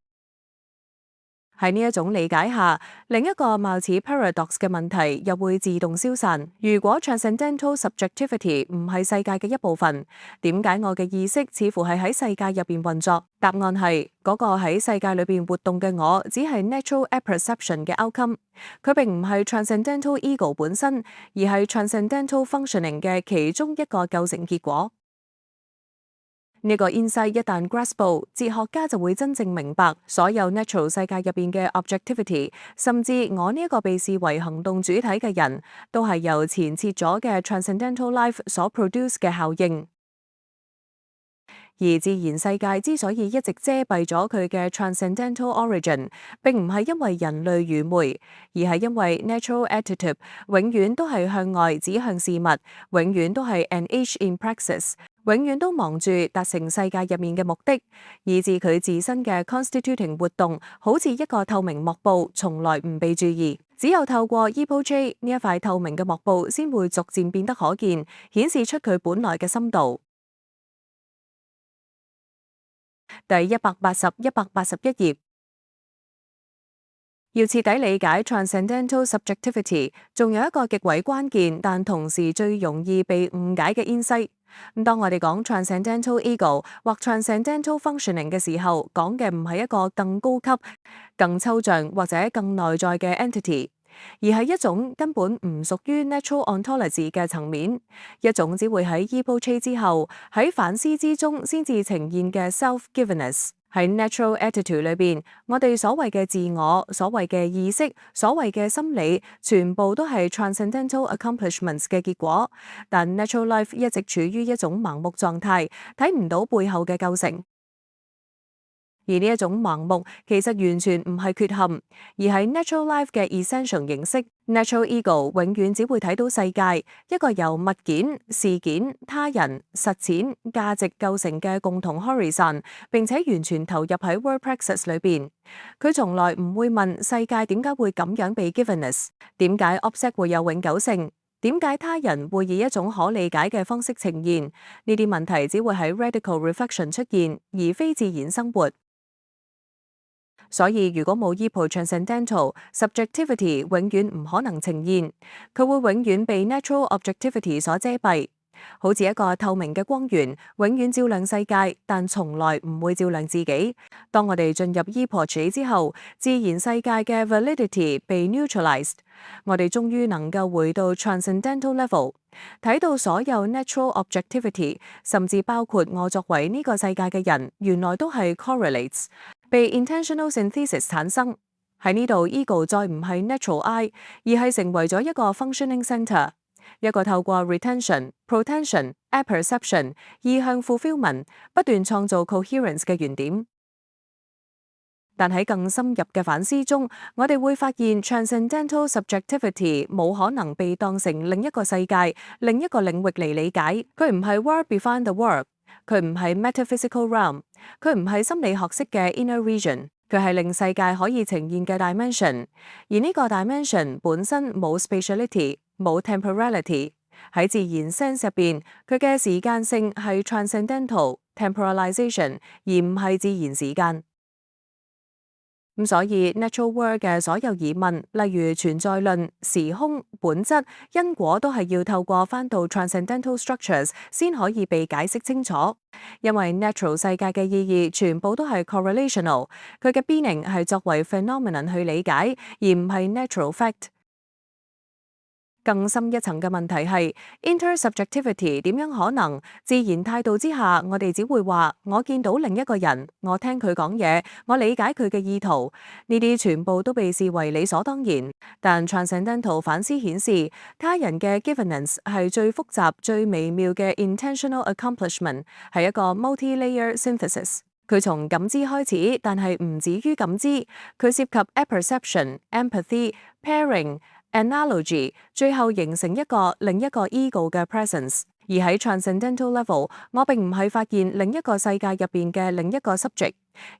喺呢一種理解下，另一個貌似 paradox 嘅問題又會自動消散。如果 transcendental subjectivity 唔係世界嘅一部分，點解我嘅意識似乎係喺世界入邊運作？答案係嗰個喺世界裏邊活動嘅我，只係 natural apperception 嘅 outcome， 佢並唔係 transcendental ego 本身，而係 transcendental functioning 嘅其中一個構成結果。呢個 insight 一旦 grasp 到，哲學家就會真正明白所有 natural 世界入邊嘅 objectivity， 甚至我呢一個被視為行動主體嘅人，都係由前設咗嘅 transcendental life 所 produce 嘅效應。而自然世界之所以一直遮蔽咗佢嘅 transcendental origin， 並唔係因為人類愚昧，而係因為 natural attitude 永遠都係向外指向事物，永遠都係 an age in praxis， 永遠都忙住達成世界入面嘅目的，以致佢自身嘅 constituting 活動好似一個透明幕布，從來唔被注意。只有透過 epoch 呢一塊透明嘅幕布，先會逐漸變得可見，顯示出佢本來嘅深度。第180-181頁，要徹底理解 transcendental subjectivity， 仲有一個極為關鍵，但同時最容易被誤解嘅 insight。當我哋講 transcendental ego 或 transcendental functioning 嘅時候，講嘅唔係一個更高級、更抽象或者更內在嘅 entity，而係一種根本唔屬於 natural ontology 嘅層面，一種只會喺 epoch 之後喺反思之中先至呈現嘅 self-givenness。喺 natural attitude 裏邊，我哋所謂嘅自我、所謂嘅意識、所謂嘅心理，全部都係 transcendental accomplishments 嘅結果。但 natural life 一直處於一種盲目狀態，睇唔到背後嘅構成。而呢一種盲目其實完全唔係缺陷，而係 natural life 嘅 essential 形式。natural ego 永遠只會睇到世界一個由物件、事件、他人、實踐、價值構成嘅共同 horizon， 並且完全投入喺 world praxis 裏邊。佢從來唔會問世界點解會咁樣被 givenness， 點解 object 會有永久性，點解他人會以一種可理解嘅方式呈現。呢啲問題只會喺 radical reflection 出現，而非自然生活。所以如果冇 epoch transcendental subjectivity， 永遠唔可能呈現，佢會永遠被 natural objectivity 所遮蔽，好似一個透明嘅光源，永遠照亮世界，但從來唔會照亮自己。當我哋進入 epoch 之後，自然世界嘅 validity 被 neutralized， 我哋終於能夠回到 transcendental level， 睇到所有 natural objectivity， 甚至包括我作為呢個世界嘅人，原來都係 correlates，被 intentional synthesis 產生。喺呢度 ego 再唔係 natural I， 而係成為咗一個 functioning center， 一個透過 retention、protension、apperception 意向 fulfillment 不斷創造 coherence 嘅原點。但喺更深入嘅反思中，我哋會發現 transcendental subjectivity 冇可能被當成另一個世界、另一個領域嚟理解。佢唔係 world beyond the world， 佢唔係 metaphysical realm， 佢唔係心理學式嘅 inner region， 佢係令世界可以呈現嘅 dimension。而呢個 dimension 本身冇 spatiality， 冇 temporality。喺自然 sense 入邊，佢嘅時間性係 transcendental temporalization， 而唔係自然時間。咁所以 natural world 嘅所有疑問，例如存在論、時空、本質、因果，都係要透過翻到 transcendental structures 先可以被解釋清楚。因為 natural 世界嘅意義全部都係 correlational， 佢嘅 meaning 係作為 phenomenon 去理解，而唔係 natural fact。更深一層嘅問題係 intersubjectivity 點樣可能？自然態度之下，我哋只會話我見到另一個人，我聽佢講嘢，我理解佢嘅意圖，呢啲全部都被視為理所當然。但 transcendental 反思顯示，他人嘅 givenness 係最複雜、最微妙嘅 intentional accomplishment，係一個 multi-layer synthesis。佢從感知開始，但係唔止於感知，佢涉及 apperception、empathy、pairing、analogy， 最後形成另一個 ego 嘅 presence。而喺 transcendental level， 我並唔係發現另一個世界入邊嘅另一個 subject，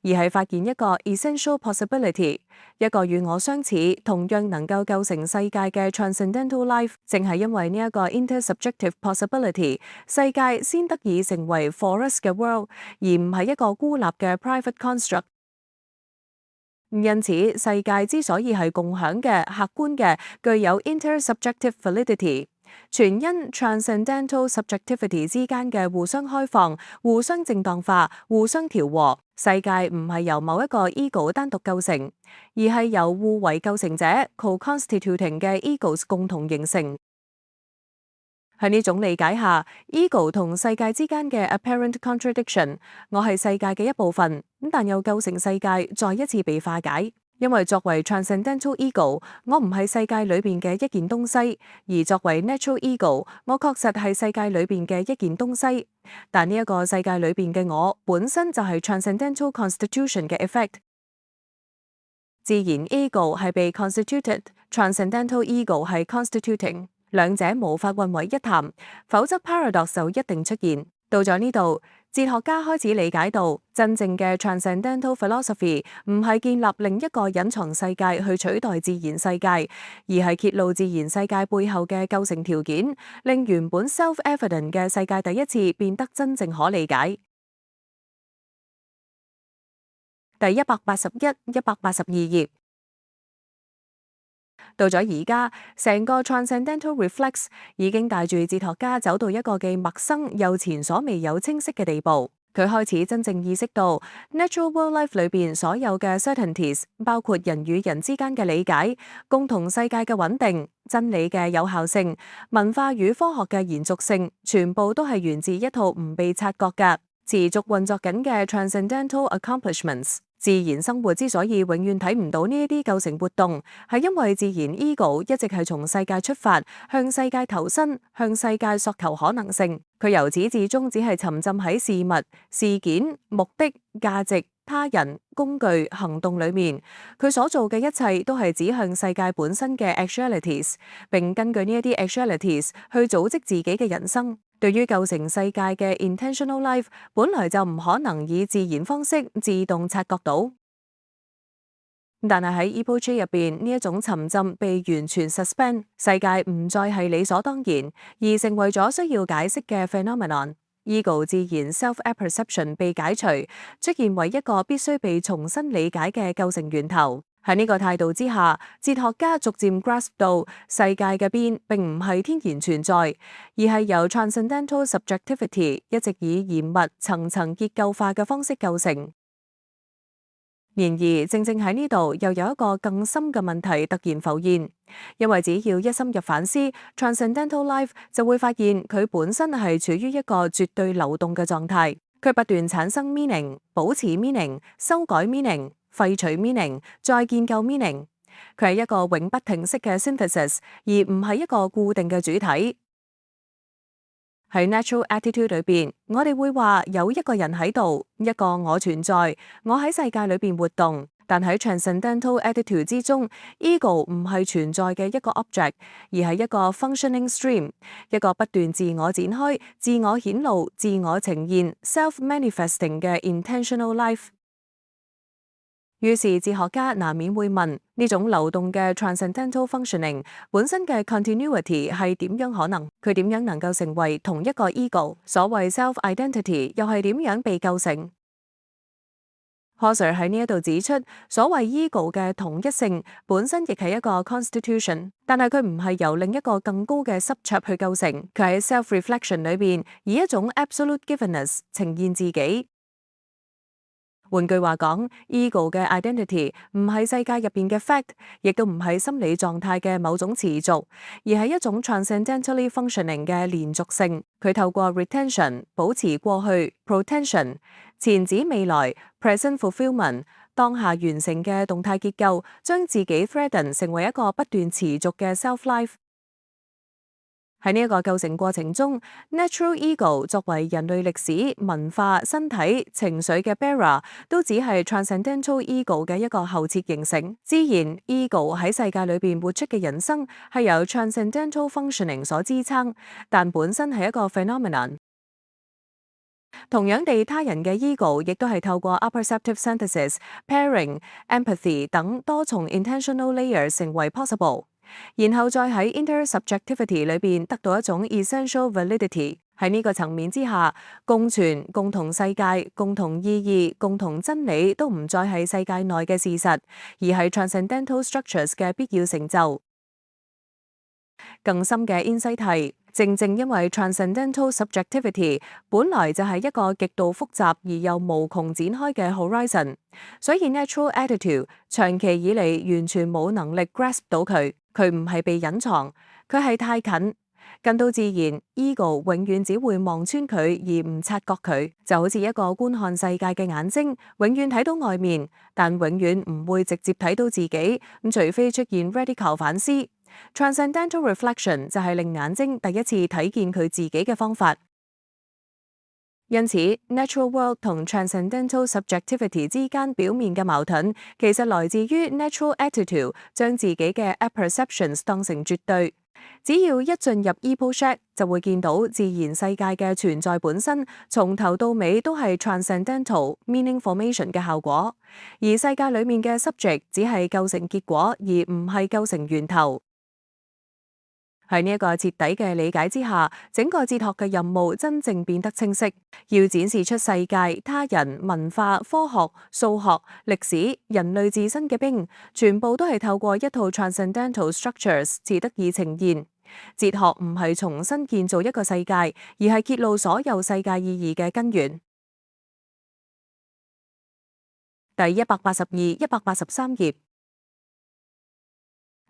而係發現一個 essential possibility， 一個與我相似、同樣能夠構成世界嘅 transcendental life。正係因為呢一個 intersubjective possibility， 世界先得以成為 for us 嘅 world， 而唔係一個孤立嘅 private construct。因此，世界之所以係共享嘅、客觀嘅、具有 intersubjective validity， 全因 transcendental subjectivity 之間嘅互相開放、互相正當化、互相調和。世界唔係由某一個 ego 單獨構成，而係由互為構成者 co-constituting 嘅 egos 共同形成。喺呢種理解下 ，ego 同世界之間嘅 apparent contradiction， 我係世界嘅一部分，但又構成世界，再一次被化解。因為作為 transcendental ego， 我唔係世界裏邊嘅一件東西，而作為 natural ego， 我確實係世界裏邊嘅一件東西。但呢一個世界裏邊嘅我本身就係 transcendental constitution 嘅 effect。自然 ego 係被 constituted，transcendental ego 係 constituting。兩者無法混為一談，否則 paradox 就一定出現。到咗呢度，哲學家開始理解到，真正嘅 transcendental philosophy 唔係建立另一個隱藏世界去取代自然世界，而係揭露自然世界背後嘅構成條件，令原本 self-evident 嘅世界第一次變得真正可理解。第181、182頁。到咗而家，成個 transcendental reflex 已經帶住哲學家走到一個既陌生又前所未有清晰嘅地步。佢開始真正意識到 natural world life 裏邊所有嘅 certainties， 包括人與人之間嘅理解、共同世界嘅穩定、真理嘅有效性、文化與科學嘅延續性，全部都係源自一套唔被察覺嘅、持續運作緊嘅 transcendental accomplishments。自然生活之所以永遠睇唔到呢一啲構成活動，係因為自然 ego 一直係從世界出發，向世界投身，向世界索求可能性。佢由始至終只係沉浸喺事物、事件、目的、價值、他人、工具、行動裏面。佢所做嘅一切都係指向世界本身嘅 actualities， 並根據呢一啲 actualities 去組織自己嘅人生。對於構成世界嘅 intentional life， 本來就唔可能以自然方式自動察覺到。但係喺 epoche 入邊，呢一種沉浸被完全 suspend， 世界唔再係理所當然，而成為咗需要解釋嘅 phenomenon。ego 自然 self-apperception 被解除，出現為一個必須被重新理解嘅構成源頭。喺呢個態度之下，哲學家逐漸 grasp 到世界嘅變並唔係天然存在，而係由 transcendental subjectivity 一直以嚴密、層層結構化嘅方式構成。然而，正正喺呢度又有一個更深嘅問題突然浮現，因為只要一深入反思 transcendental life， 就會發現佢本身係處於一個絕對流動嘅狀態，佢不斷產生 meaning、保持 meaning、修改 meaning、廢除 meaning、再建構 meaning， 佢係一個永不停息嘅 synthesis， 而唔係一個固定嘅主體。喺 natural attitude 裏邊，我哋會話有一個人喺度，一個我存在，我喺世界裏邊活動。但喺 transcendental attitude 之中 ，ego 唔係存在嘅一個 object， 而係一個 functioning stream， 一個不斷自我展開、自我顯露、自我呈現 self-manifesting 嘅 intentional life。於是哲學家難免會問：呢種流動嘅 transcendental functioning 本身嘅 continuity 係點樣可能？佢點樣能夠成為同一個 ego？ 所謂 self-identity 又係點樣被構成？Husserl 喺呢一度指出，所謂 ego 嘅同一性本身亦係一個 constitution， 但係佢唔係由另一個更高嘅 substrate 去構成，佢喺 self-reflection 裏邊以一種 absolute givenness 呈現自己。換句話講，ego 嘅 identity 唔係世界入邊嘅 fact，亦都唔係心理狀態嘅某種持續，而係一種 transcendentally functioning 嘅連續性。佢透過 retention 保持過去 ，protension 前指未來 present fulfillment 當下完成嘅動態結構，將自己 threaten 成為一個不斷持續嘅 self-life。喺呢一個構成過程中 ，natural ego 作為人類歷史、文化、身體、情緒嘅 bearer，都只係 transcendental ego 嘅一個後設形成。自然 ego 喺世界裏邊活出嘅人生係由 transcendental functioning 所支撐，但本身係一個 phenomenon。同樣地，他人嘅 ego 亦都係透過 apperceptive synthesis、pairing、empathy 等多重 intentional layers 成為 possible。然後再喺 intersubjectivity 裏邊得到一種 essential validity。喺呢個層面之下，共存、共同世界、共同意義、共同真理都唔再係世界內嘅事實，而係 transcendental structures 嘅必要成就。更深嘅 insight 係，正正因為 transcendental subjectivity 本來就係一個極度複雜而又無窮展開嘅 horizon， 所以 natural attitude 長期以嚟完全冇能力 grasp 到佢。佢唔係被隱藏，佢係太近到自然 ego 永遠只會望穿佢而唔察覺佢，就好似一個觀看世界嘅眼睛，永遠睇到外面，但永遠唔會直接睇到自己，咁除非出現 radical 反思。Transcendental reflection 就係令眼睛第一次睇見佢自己嘅方法。因此 natural world 同 transcendental subjectivity 之間表面嘅矛盾，其實來自於 natural attitude 將自己嘅 apperceptions 當成絕對。只要一進入 epoche 就會見到自然世界嘅存在本身從頭到尾都係 transcendental meaning formation 嘅效果，而世界裏面嘅 subject 只係構成結果，而唔係構成源頭。喺呢一個徹底嘅理解之下，整個哲學嘅任務真正變得清晰，要展示出世界、他人、文化、科學、數學、歷史、人類自身嘅冰，全部都係透過一套 transcendental structures 至得以呈現。哲學唔係重新建造一個世界，而係揭露所有世界意義嘅根源。第182、183頁。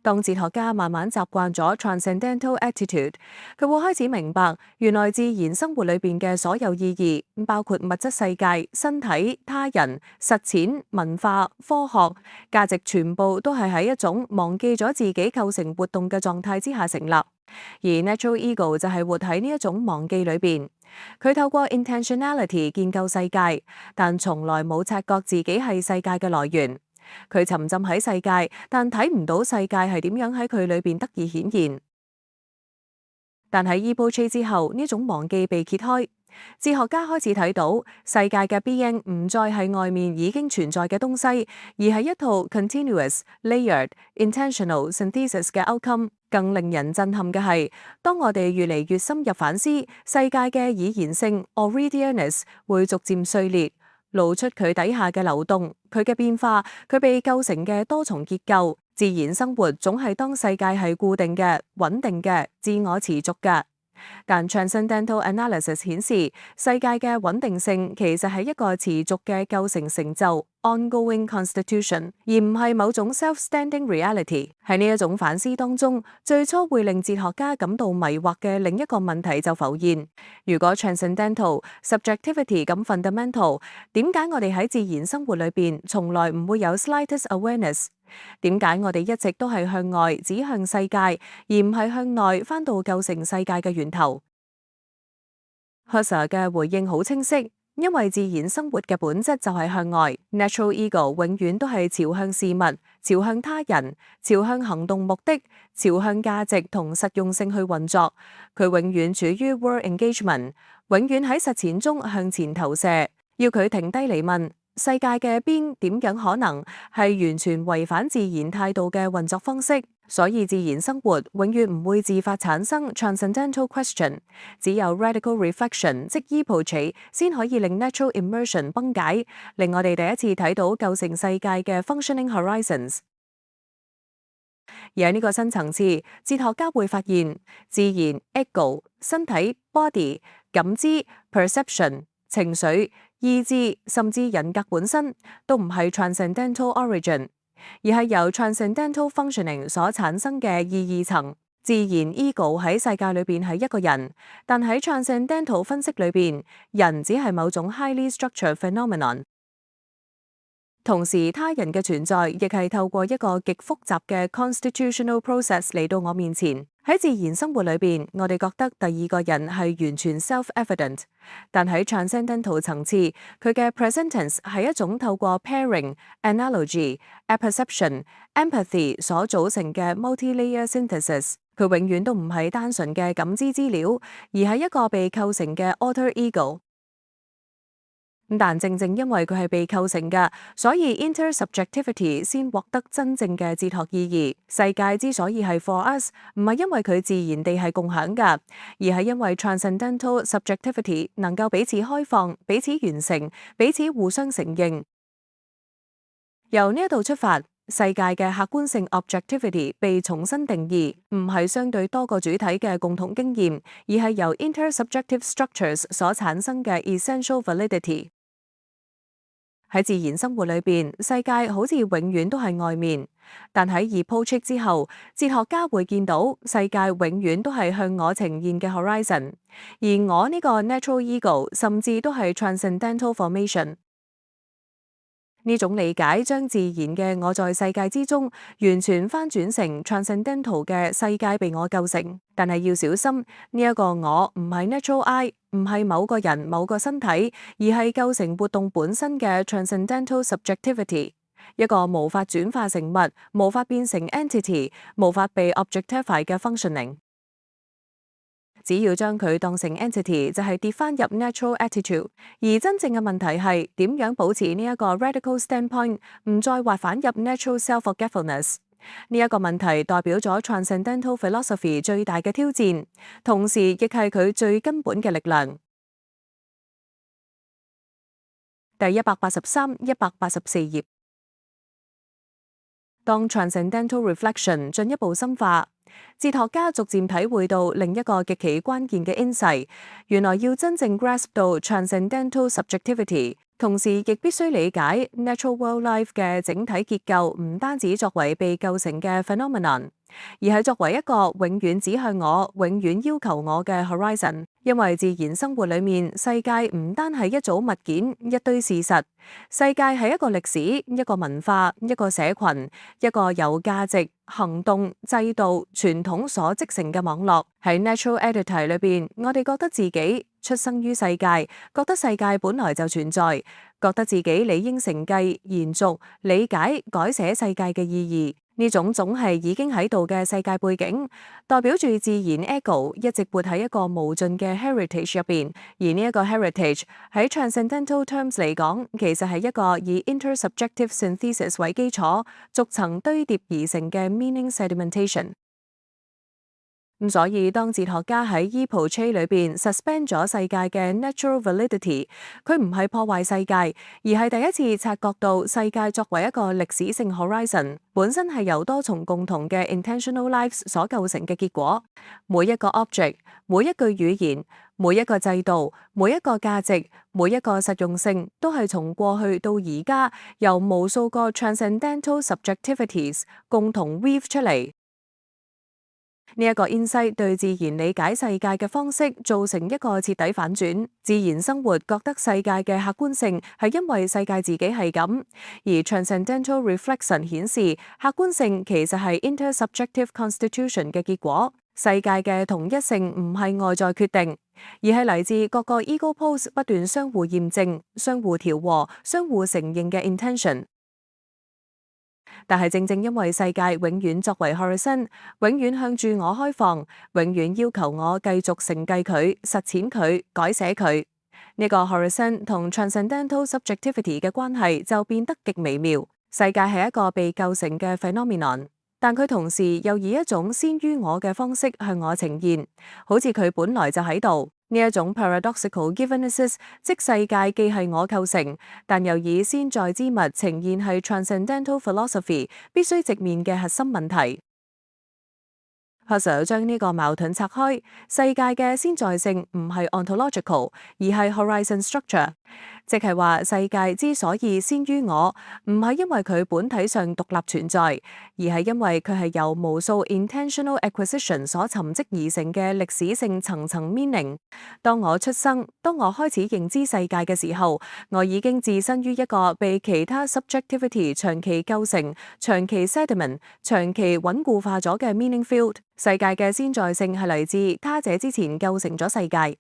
當哲學家慢慢習慣咗 transcendental attitude， 佢會開始明白，原來自然生活裏邊嘅所有意義，包括物質世界、身體、他人、實踐、文化、科學、價值，全部都係喺一種忘記咗自己構成活動嘅狀態之下成立。而 natural ego 就係活喺呢一種忘記裏邊，佢透過 intentionality 建構世界，但從來冇察覺自己係世界嘅來源。佢沉浸喺世界，但睇唔到世界係點樣喺佢裏邊得以顯現。但喺 epoche 之後，呢種忘記被揭開，哲學家開始睇到世界嘅 being 唔再係外面已經存在嘅東西，而係一套 continuous、layered、intentional synthesis 嘅 outcome。更令人震撼嘅係，當我哋越嚟越深入反思，世界嘅已然性 Alreidianess 會逐漸碎裂，露出佢底下嘅流動，佢嘅變化，佢被構成嘅多重結構。自然生活總係當世界係固定嘅、穩定嘅、自我持續嘅。但 transcendental analysis 顯示，世界嘅穩定性其實係一個持續嘅構成成就 ongoing constitution， 而唔係某種 self-standing reality。喺呢一種反思當中，最初會令哲學家感到迷惑嘅另一個問題就浮現：如果 transcendental subjectivity 咁 fundamental， 點解我哋喺自然生活裏邊從來唔會有 slightest awareness？點解我哋一直都係向外指向世界，而唔係向內返到構成世界嘅源頭？ Husserl 嘅回應好清晰，因為自然生活嘅本質就係向外 ，natural ego 永遠都係朝向事物、朝向他人、朝向行動目的、朝向價值同實用性去運作。佢永遠處於 world engagement， 永遠喺實踐中向前投射。要佢停低嚟問，世界嘅邊點樣可能係完全違反自然態度嘅運作方式？所以自然生活永遠唔會自發產生 transcendental question， 只有 radical reflection 即 epoche 先可以令 natural immersion 崩解，令我哋第一次睇到構成世界嘅 functioning horizons。而喺呢個新層次，哲學家會發現自然 ego、身體 body、感知 perception、情緒意志，甚至人格本身，都唔係 transcendental origin，而係由 transcendental functioning 所產生嘅意義層。自然 ego 喺世界裏邊係一個人，但喺 transcendental 分析裏邊，人只係某種 highly structured phenomenon。同時，他人嘅存在亦係透過一個極複雜嘅 constitutional process 嚟到我面前。喺自然生活裏邊，我哋覺得第二個人係完全 self-evident，但喺 transcendental 層次，佢嘅 presentence 係一種透過 pairing、analogy、apperception、empathy 所組成嘅 multi-layer synthesis。佢永遠都唔係單純嘅感知資料，而係一個被構成嘅 alter ego。但正正因為佢係被構成嘅，所以 intersubjectivity 先獲得真正嘅哲學意義。世界之所以係 for us， 唔係因為佢自然地係共享嘅，而係因為 transcendental subjectivity 能夠彼此開放、彼此完成、彼此互相承認。由呢一度出發，世界嘅客觀性 objectivity 被重新定義，唔係相對多個主體嘅共同經驗，而係由 intersubjective structures 所產生嘅 essential validity。喺自然生活裏邊，世界好似永遠都係外面，但喺 epoch 之後，哲學家會見到世界永遠都係向我呈現嘅 horizon， 而我呢個 natural ego 甚至都係 transcendental formation。呢種理解將自然嘅我在世界之中完全翻轉成 transcendental 嘅世界被我構成，但係要小心呢一個我唔係 natural I， 唔係某個人某個身體，而係構成活動本身嘅 transcendental subjectivity， 一個無法轉化成物、無法變成 entity、無法被 objectify 嘅 functioning。只要將佢當成 entity， 就係跌翻入 natural attitude。而真正嘅問題係點樣保持呢一個 radical standpoint， 唔再滑返入 natural self-forgetfulness。呢一個問題代表咗 transcendental philosophy 最大嘅挑戰，同時亦係佢最根本嘅力量。第183、184頁。當 transcendental reflection 進一步深化，哲學家逐漸體會到另一個極其關鍵嘅 insight， 原來要真正 grasp 到 transcendental subjectivity， 同時亦必須理解 natural world life 嘅整體結構，唔單止作為被構成嘅 phenomenon， 而係作為一個永遠指向我、永遠要求我嘅 horizon。因為自然生活裏面，世界唔單係一組物件、一堆事實，世界係一個歷史、一個文化、一個社群、一個由價值、行動、制度、傳統所織成嘅網絡。喺 natural attitude 裏邊，我哋覺得自己出生於世界，覺得世界本來就存在，覺得自己理應承繼、延續、理解、改寫世界嘅意義。呢種總係已經喺度嘅世界背景，代表住自然 ego 一直活喺一個無盡嘅 heritage 入邊，而呢一個 heritage 喺 transcendental terms 嚟講，其實係一個以 intersubjective synthesis 為基礎，逐層堆疊而成嘅 meaning sedimentation。所以當哲學家喺 epoche 裏邊 suspend 咗世界嘅 natural validity， 佢唔係破壞世界，而係第一次察覺到世界作為一個歷史性 horizon， 本身係由多重共同嘅 intentional lives 所構成嘅結果。每一個 object， 每一句語言，每一個制度，每一個價值，每一個實用性，都係從過去到而家，由無數個 transcendental subjectivities 共同 weave 出嚟。呢一個 insight 對自然理解世界嘅方式造成一個徹底反轉。自然生活覺得世界嘅客觀性係因為世界自己係咁，而 transcendental reflection 顯示客觀性其實係 intersubjective constitution 嘅結果。世界嘅同一性唔係外在決定，而係嚟自各個 ego pose 不斷相互驗證、相互調和、相互承認嘅 intention。但係正正因為世界永遠作為 horizon， 永遠向住我開放，永遠要求我繼續承繼佢、實踐佢、改寫佢，呢個 horizon 同 transcendental subjectivity 嘅關係就變得極微妙。世界係一個被構成嘅 phenomenon， 但佢同時又以一種先於我嘅方式向我呈現，好似佢本來就喺度。呢一種 paradoxical givenesses， 即世界既係我構成，但又以先在之物呈現係 transcendental philosophy 必須直面嘅核心問題。Husserl 將呢個矛盾拆開，世界嘅先在性唔係 ontological， 而係 horizon structure。即係話世界之所以先於我，唔係因為佢本體上獨立存在，而係因為佢係由無數 intentional acquisition 所沉積而成嘅歷史性層層 meaning。當我出生，當我開始認知世界嘅時候，我已經置身於一個被其他 subjectivity 長期構成、長期 sediment、長期穩固化咗嘅 meaning field。世界嘅先在性係嚟自他者之前構成咗世界。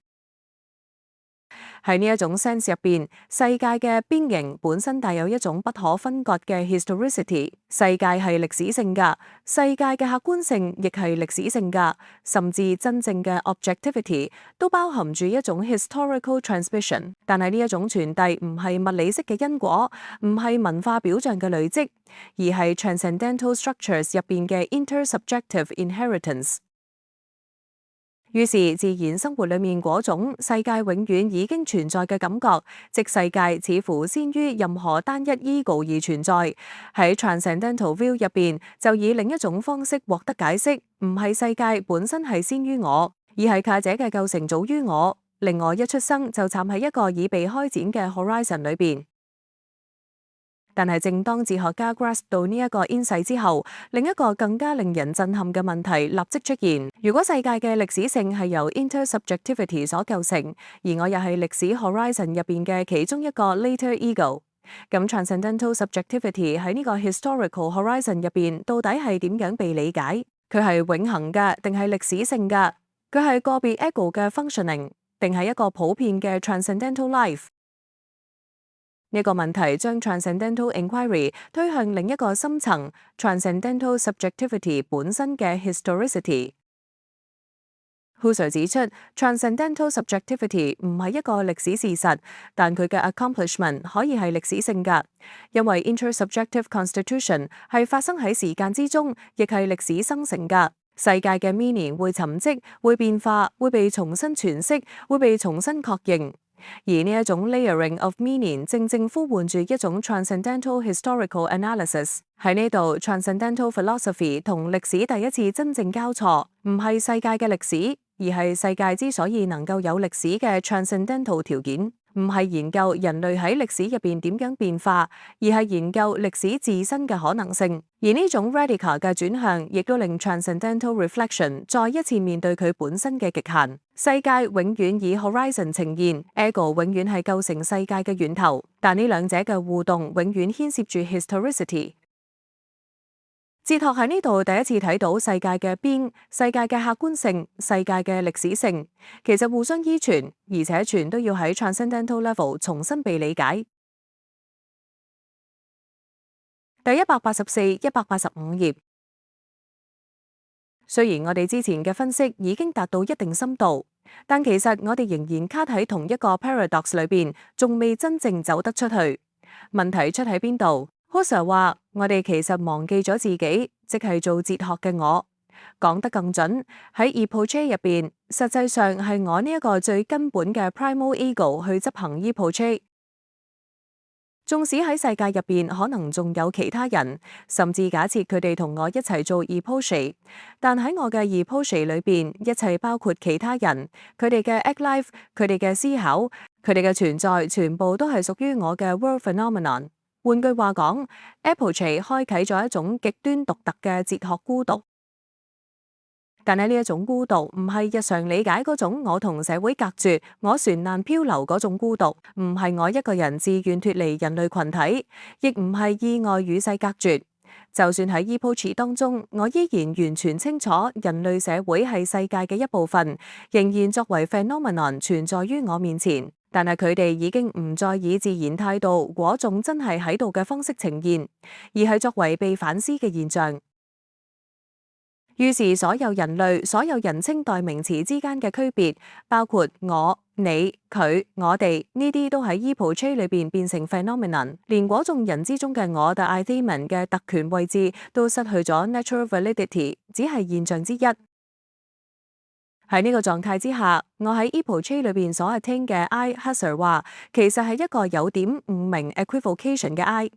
喺呢一種 sense 入邊，世界嘅邊形本身帶有一種不可分割嘅 historicity。世界係歷史性㗎，世界嘅客觀性亦係歷史性㗎，甚至真正嘅 objectivity 都包含住一種 historical transmission。但係呢一種傳遞唔係物理式嘅因果，唔係文化表象嘅累積，而係 transcendental structures 入邊嘅 intersubjective inheritance。於是自然生活裏面嗰種世界永遠已經存在嘅感覺，即世界似乎先於任何單一 ego 而存在。喺 transcendental view 入邊，就以另一種方式獲得解釋，唔係世界本身係先於我，而係卡者嘅構成早於我，令我一出生就站喺一個已被開展嘅 horizon 裏邊。但係正當哲學家 grasp 到呢一個 insight 之後，另一個更加令人震撼嘅問題立即出現。如果世界嘅歷史性係由 intersubjectivity 所構成，而我又係歷史 horizon 入邊嘅其中一個 later ego，咁 transcendental subjectivity 喺呢個 historical horizon 入邊到底係點樣被理解？佢係永恆嘅定係歷史性嘅？佢係個別 ego 嘅 functioning，定係一個普遍嘅 transcendental life？呢個問題將 transcendental inquiry 推向另一個深層 transcendental subjectivity 本身嘅 historicity。Husserl 指出 transcendental subjectivity 唔係一個歷史事實，但佢嘅 accomplishment 可以係歷史性㗎，因為 intersubjective constitution 係發生喺時間之中，亦係歷史生成㗎。世界嘅 meaning 會沉積、會變化、會被重新詮釋、會被重新確認。而呢一種 layering of meaning 正正呼喚住一種 transcendental historical analysis。喺呢度 transcendental philosophy 同歷史第一次真正交錯，唔係世界嘅歷史，而係世界之所以能夠有歷史嘅 transcendental 條件。唔係研究人類喺歷史入邊點樣變化，而係研究歷史自身嘅可能性。而呢種 radical 嘅轉向，亦都令 transcendental reflection 再一次面對佢本身嘅極限。世界永遠以 horizon 呈現 ，ego 永遠係構成世界嘅源頭，但呢兩者嘅互動永遠牽涉住 historicity。哲學喺呢度第一次睇到世界嘅邊、世界嘅客觀性、世界嘅歷史性，其實互相依存，而且全都要喺 transcendental level 重新被理解。第184、185頁。雖然我哋之前嘅分析已經達到一定深度，但其實我哋仍然卡喺同一個 paradox 裏邊，仲未真正走得出去。問題出喺邊度？Husserl 話：我哋其實忘記咗自己，即係做哲學嘅我。講得更準，喺 epoche 入邊，實際上係我呢一個最根本嘅 primal ego 去執行 epoche。縱使喺世界入邊可能仲有其他人，甚至假設佢哋同我一齊做 epoche，但喺我嘅 epoche 裏邊，一切包括其他人，佢哋嘅 act life，佢哋嘅思考，佢哋嘅存在，全部都係屬於我嘅 world phenomenon。換句話講 epoche 開啟咗一種極端獨特嘅哲學孤獨。但係呢一種孤獨唔係日常理解嗰種我同社會隔絕、我船難漂流嗰種孤獨，唔係我一個人自願脫離人類群體，亦唔係意外與世隔絕。就算喺 epoche 當中，我依然完全清楚人類社會係世界嘅一部分，仍然作為 phenomenon 存在於我面前。但係佢哋已經唔再以自然態度、嗰種真係喺度嘅方式呈現，而係作為被反思嘅現象。於是所有人類、所有人稱代名詞之間嘅區別，包括我、你、佢、我哋，呢啲都喺 epoche 裏邊變成 phenomenon， 連嗰眾人之中嘅我 the eidemon 嘅特權位置都失去咗 natural validity， 只係現象之一。喺呢個狀態之下，我喺 epoche 裏邊所 attain 嘅 I，Husserl 話，其實係一個有點誤明 equivocation 嘅 I。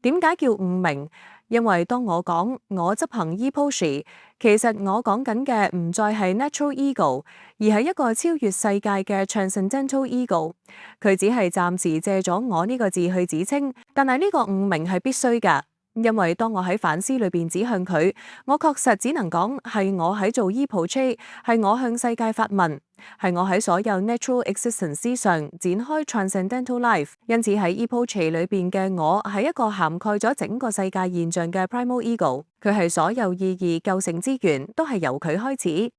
點解叫誤明？因為當我講我執行 ego 時，其實我講緊嘅唔再係 natural ego，而係一個超越世界嘅 transcendental ego。佢只係暫時借咗我呢個字去指稱，但係呢個誤明係必須㗎。因為當我喺反思裏邊指向佢，我確實只能講係我喺做 epoche，係我向世界發問，係我喺所有 natural existence 上展開 transcendental life。因此喺 epoche 裏邊嘅我係一個涵蓋咗整個世界現象嘅 primal ego，佢係所有意義構成之源，都係由佢開始。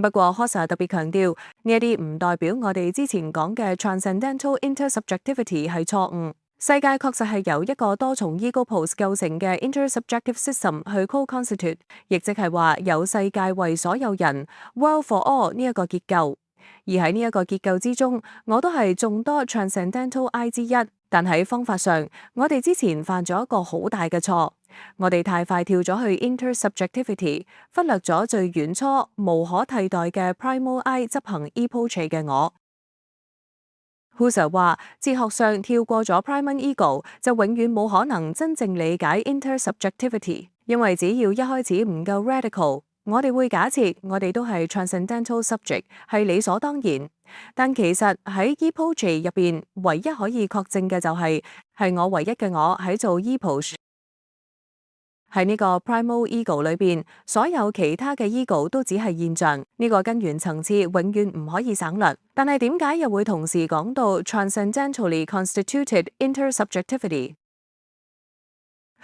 不過 Husserl 特別強調，呢一啲唔代表我哋之前講嘅 transcendental intersubjectivity 係錯誤。世界確實係由一個多重 egopause 構成嘅 intersubjective system 去 co-constitute， 亦即係話有世界為所有人 world for all 呢一個結構。而喺呢一個結構之中，我都係眾多 transcendental I 之一。但喺方法上，我哋之前犯咗一個好大嘅錯，我哋太快跳咗去 intersubjectivity， 忽略咗最原初無可替代嘅 primal I 執行 epoche 嘅我。Husserl 話，哲學上跳過咗 primal ego， 就永遠冇可能真正理解 intersubjectivity， 因為只要一開始唔夠 radical， 我哋會假設我哋都係 transcendental subject， 係理所當然。但其實喺 epoche 入邊，唯一可以確證嘅就係我唯一嘅我喺做 epoche。喺呢個 primal ego 裏邊，所有其他嘅 ego 都只係現象，呢個根源層次永遠唔可以省略。但係點解又會同時講到 transcendentally constituted intersubjectivity？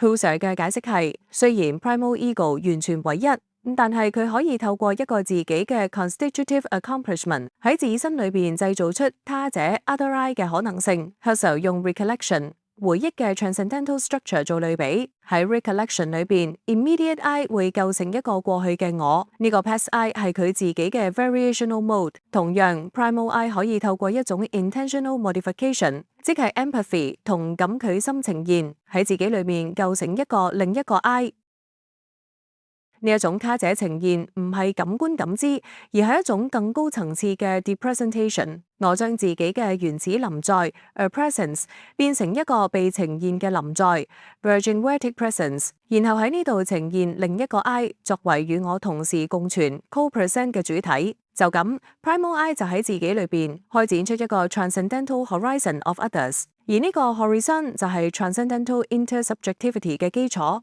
Husserl 嘅解釋係，雖然 primal ego 完全唯一，但係佢可以透過一個自己嘅 constitutive accomplishment 喺自身裏邊製造出他者 other I 嘅可能性。Husserl 用 recollection 回憶嘅 transcendental structure 做類比，喺 recollection 裏邊 immediate I 會構成一個過去嘅我，呢個 past I 係佢自己嘅 variational mode。同樣 primal I 可以透過一種 intentional modification， 即係 empathy 同感佢心呈現，喺自己裏面構成另一個 I。呢一種他者呈現唔係感官感知，而係一種更高層次嘅 depresentation。我將自己嘅原始臨在 a presence 變成一個被呈現嘅臨在 virginvertic presence， 然後喺呢度呈現另一個 I 作為與我同時共存 co-present 嘅主體。就咁 primal I 就喺自己裏邊開展出一個 transcendental horizon of others， 而呢個 horizon 就係 transcendental intersubjectivity 嘅基礎。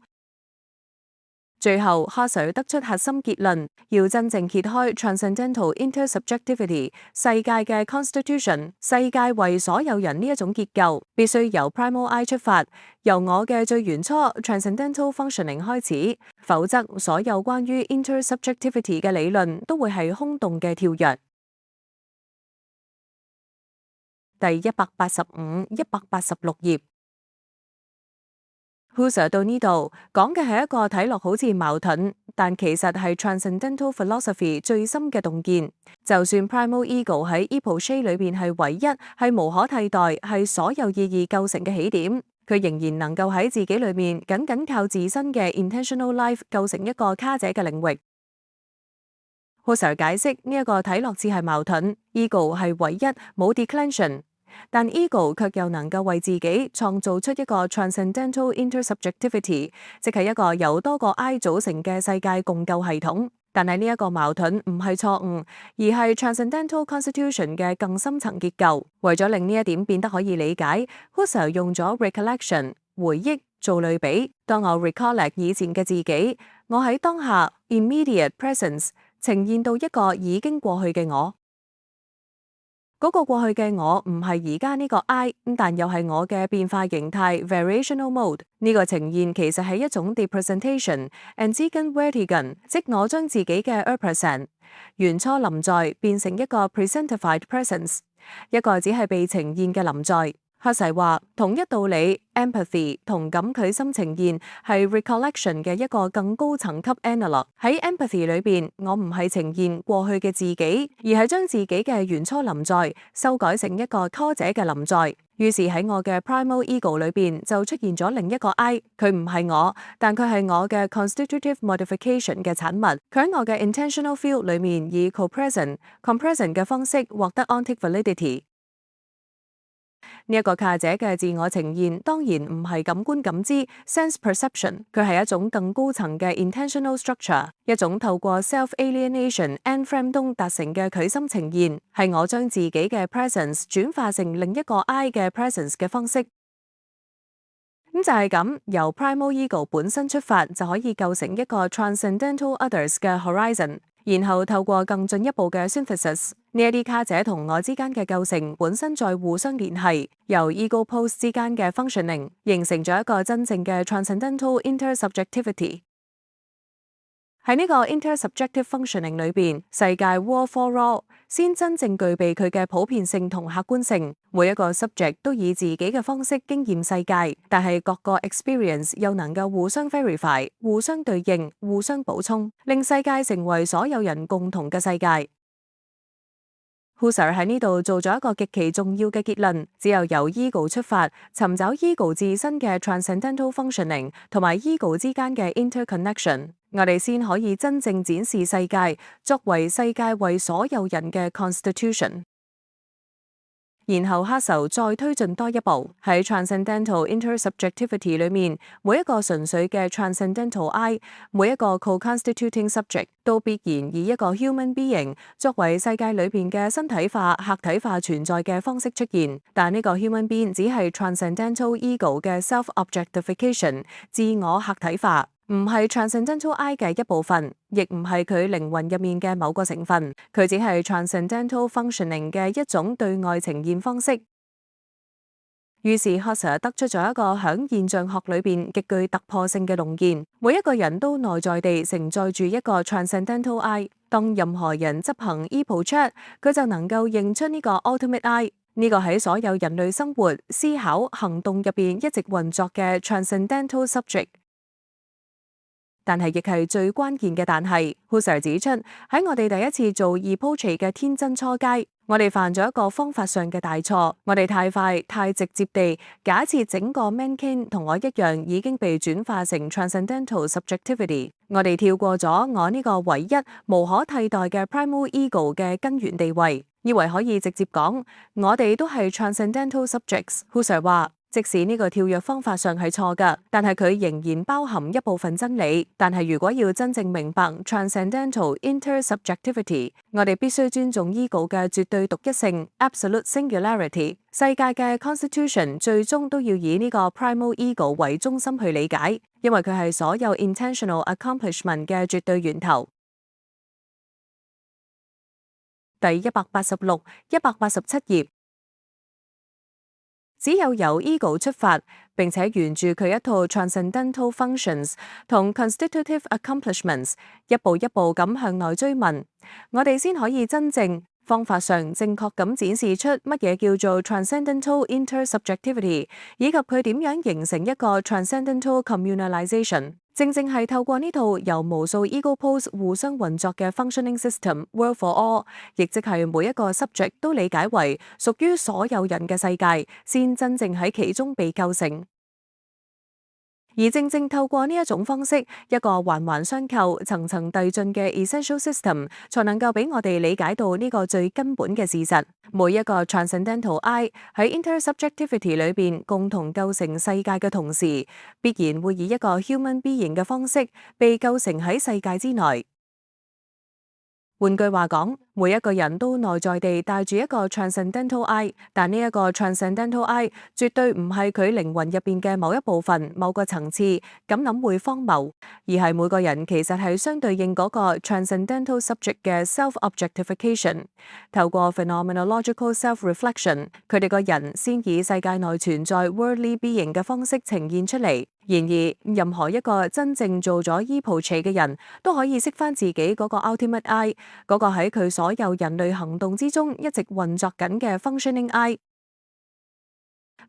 最後 Husserl 得出核心結論，要真正揭開 transcendental intersubjectivity 世界嘅 constitution， 世界為所有人呢一種結構，必須由 primal I 出發，由我嘅最原初 transcendental functioning 開始，否則所有關於 intersubjectivity 嘅理論都會係空洞嘅跳躍。第185、186頁。Husserl 到呢度講嘅係一個睇落好似矛盾，但其實係 transcendental philosophy 最深嘅洞見。就算 primal ego 喺 epoche 裏邊係唯一，係無可替代，係所有意義構成嘅起點，佢仍然能夠喺自己裏面僅靠自身嘅 intentional life 構成一個他者嘅領域。Husserl 解釋呢一個睇落似係矛盾 ，ego 係唯一，冇 declension。但 ego 卻又能夠為自己創造出一個 transcendental intersubjectivity， 即係一個由多個 I 組成嘅世界共構系統。但係呢一個矛盾唔係錯誤，而係 transcendental constitution 嘅更深層結構。為咗令呢一點變得可以理解，Husserl 用咗 recollection 回憶做類比。當我 recollect 以前嘅自己，我喺當下 immediate presence 呈現到一個已經過去嘅我。嗰個過去嘅我唔係而家呢個 I， 但又係我嘅變化形態 variational mode。呢個呈現其實係一種 depresentation Entgegen-Wertigen， 即我將自己嘅 present 原初臨在變成一個 presentified presence， 一個只係被呈現嘅臨在。Husserl 話同一道理 empathy 同感佢心呈現係 recollection 嘅一個更高層級 analog。喺 empathy 裏邊，我唔係呈現過去嘅自己，而係將自己嘅原初臨在修改成一個他者嘅臨在。於是喺我嘅 primal ego 裏邊就出現咗另一個 I， 佢唔係我，但佢係我嘅 constitutive modification 嘅產物。佢喺我嘅 intentional field 裏面以 co-present、compresent 嘅方式獲得 ontic validity。呢一個卡者嘅自我呈現當然唔係感官感知 （sense perception），佢係一種更高層嘅 intentional structure，一種透過 self-alienation enfremdung 達成嘅距心呈現，係我將自己嘅 presence 轉化成另一個 I 嘅 presence 嘅方式。咁就係咁，由 primal ego 本身出發，就可以構成一個 transcendental others 嘅 horizon，然後透過更進一步嘅 synthesis，呢一啲卡者同我之間嘅構成本身再互相聯繫，由 ego pose 之間嘅 functioning 形成咗一個真正嘅 transcendental intersubjectivity。喺呢個 intersubjective functioning 裏邊，世界 war for all 先真正具備佢嘅普遍性同客觀性。每一個 subject 都以自己嘅方式經驗世界，但係各個 experience 又能夠互相 verify、互相對應、互相補充，令世界成為所有人共同嘅世界。Husserl 喺呢度做咗一個極其重要嘅結論，只有由 ego 出發，尋找 ego 自身嘅 transcendental functioning 同埋 ego 之間嘅 interconnection，我哋先可以真正展示世界，作為世界為所有人嘅 constitution。然後Husserl再推進多一步，喺 transcendental intersubjectivity 裏面，每一個純粹嘅 transcendental I， 每一個 co-constituting subject 都必然以一個 human being 作為世界裏邊嘅身體化、客體化存在嘅方式出現。但呢個 human being 只係 transcendental ego 嘅 self-objectification 自我客體化，唔係 transcendental I 嘅一部分，亦唔係佢靈魂入面嘅某個成分，佢只係 transcendental functioning 嘅一種對外呈現方式。於是 Husserl 得出咗一個響現象學裏邊極具突破性嘅洞見，每一個人都內在地承載住一個 transcendental I， 當任何人執行 ePortrait， 佢就能夠認出呢個 ultimate I， 呢個喺所有人類生活、思考、行動入邊一直運作嘅 transcendental subject。但係亦係最關鍵嘅但係 Husserl 指出，喺我哋第一次做 ePortrait嘅天真初階，我哋犯咗一個方法上嘅大錯，我哋太快太直接地假設整個 mankind 同我一樣已經被轉化成 transcendental subjectivity， 我哋跳過咗我呢個唯一無可替代嘅 primal ego 嘅根源地位，以為可以直接講我哋都係 transcendental subjects。 Husserl 話即使呢個跳躍方法上係錯㗎，但係佢仍然包含一部分真理。但係如果要真正明白 transcendental intersubjectivity， 我哋必須尊重 ego 嘅絕對獨一性 absolute singularity。世界嘅 constitution 最終都要以呢個 primal ego 為中心去理解，因為佢係所有 intentional accomplishment 嘅絕對源頭。第186、187頁。只有由 ego 出發，並且沿住佢一套 transcendental functions 同 constitutive accomplishments 一步一步咁向內追問，我哋先可以真正方法上正確咁展示出乜嘢叫做 transcendental intersubjectivity， 以及佢點樣形成一個 transcendental communalization。正正係透過呢套由無數 ego pose 互相運作嘅 functioning system world for all， 亦即係每一個 subject 都理解為屬於所有人嘅世界，先真正喺其中被構成。而正正透過呢一種方式，一個環環相扣、層層遞進嘅 essential system， 才能夠俾我哋理解到呢個最根本嘅事實。每一個 transcendental I 喺 intersubjectivity 裏邊共同構成世界嘅同時，必然會以一個 human being 嘅方式被構成喺世界之內。換句話講，每一個人都內在地帶住一個 transcendental I， 但呢一個 transcendental I 絕對唔係佢靈魂入邊嘅某一部分、某個層次，咁諗會荒謬，而係每個人其實係相對應嗰個 transcendental subject 嘅 self-objectification。透過 phenomenological self-reflection， 佢哋個人先以世界內存在 worldly being 嘅方式呈現出嚟。然而，任何一個真正做咗 ePortrait嘅人都可以識返自己嗰個 ultimate I， 嗰個喺佢所有人類行動之中一直運作緊嘅 functioning I。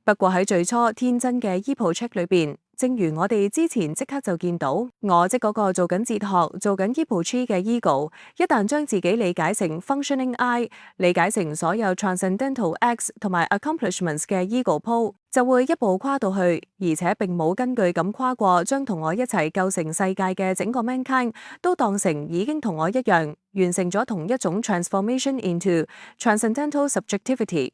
不過喺最初天真嘅 ePortrait裏邊，正如我哋之前即刻就見到，我即嗰個做緊哲學、做緊 ePortrait嘅 ego， 一旦將自己理解成 functioning I， 理解成所有 transcendental acts 同埋 accomplishments 嘅 ego pole， 就會一步跨到去，而且並冇根據咁跨過，將同我一齊構成世界嘅整個 mankind 都當成已經同我一樣，完成咗同一種 transformation into transcendental subjectivity。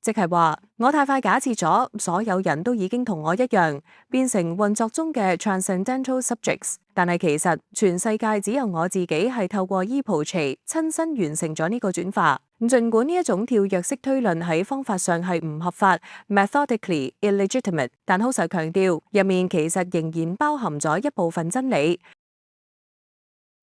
即係話我太快假設咗所有人都已經同我一樣變成運作中嘅 transcendental subjects，但係其實全世界只有我自己係透過 epoche 親身完成咗呢個轉化。儘管呢一種跳躍式推論喺方法上係唔合法 （methodically illegitimate），但Husserl強調入面其實仍然包含咗一部分真理。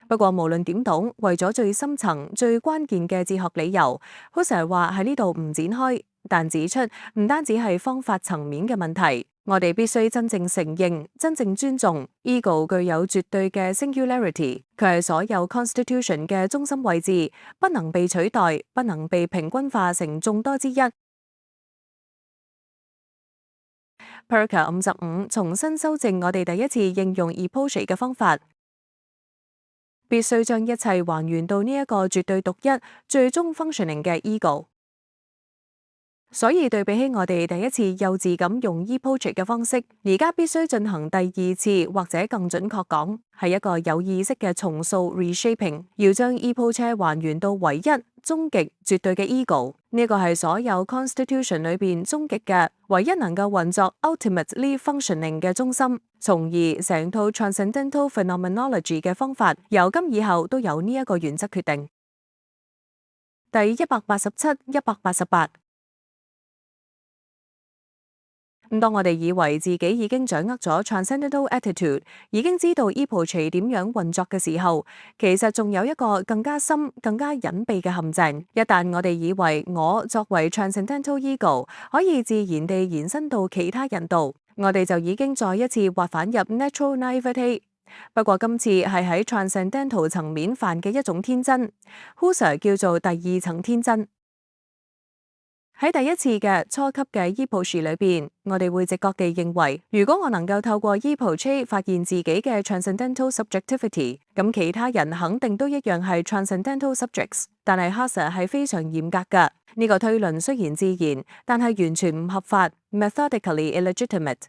不過無論點懂，為咗最深層、最關鍵嘅哲學理由，Husserl話喺呢度唔展開，但指出唔單止係方法層面嘅問題，我哋必須真正承認、真正尊重 ego 具有絕對嘅 singularity， 佢係所有 constitution 嘅中心位置，不能被取代，不能被平均化成眾多之一。Perker 55重新修正我哋第一次應用 epoche 嘅方法。必須將一切還原到呢一個絕對獨一、最終 functioning 嘅 ego。所以對比起我哋第一次幼稚咁用 epoche 嘅方式，而家必須進行第二次，或者更準確講，係一個有意識嘅重塑 reshaping， 要將 epoche 還原到唯一、終極、絕對嘅 ego。呢個係所有 constitution 裏邊終極嘅、唯一能夠運作 ultimately functioning 嘅中心，從而成套 transcendental phenomenology 嘅方法，由今以後都有呢一個原則決定。第187、188。當我哋以為自己已經掌握咗 transcendental attitude， 已經知道 epoche 點樣運作嘅時候，其實仲有一個更加深、更加隱秘嘅陷阱。一旦我哋以為我作為 transcendental ego 可以自然地延伸到其他人度，我哋就已經再一次滑返入 natural naivety。不過今次係喺 transcendental 層面犯嘅一種天真 ，Husserl 叫做第二層天真。喺第一次嘅初級嘅 epoche 裏邊，我哋會直覺地認為，如果我能夠透過 epoche 發現自己嘅 transcendental subjectivity， 咁其他人肯定都一樣係 transcendental subjects。但係 Husserl 係非常嚴格㗎，呢個推論雖然自然，但係完全唔合法 ，methodically illegitimate。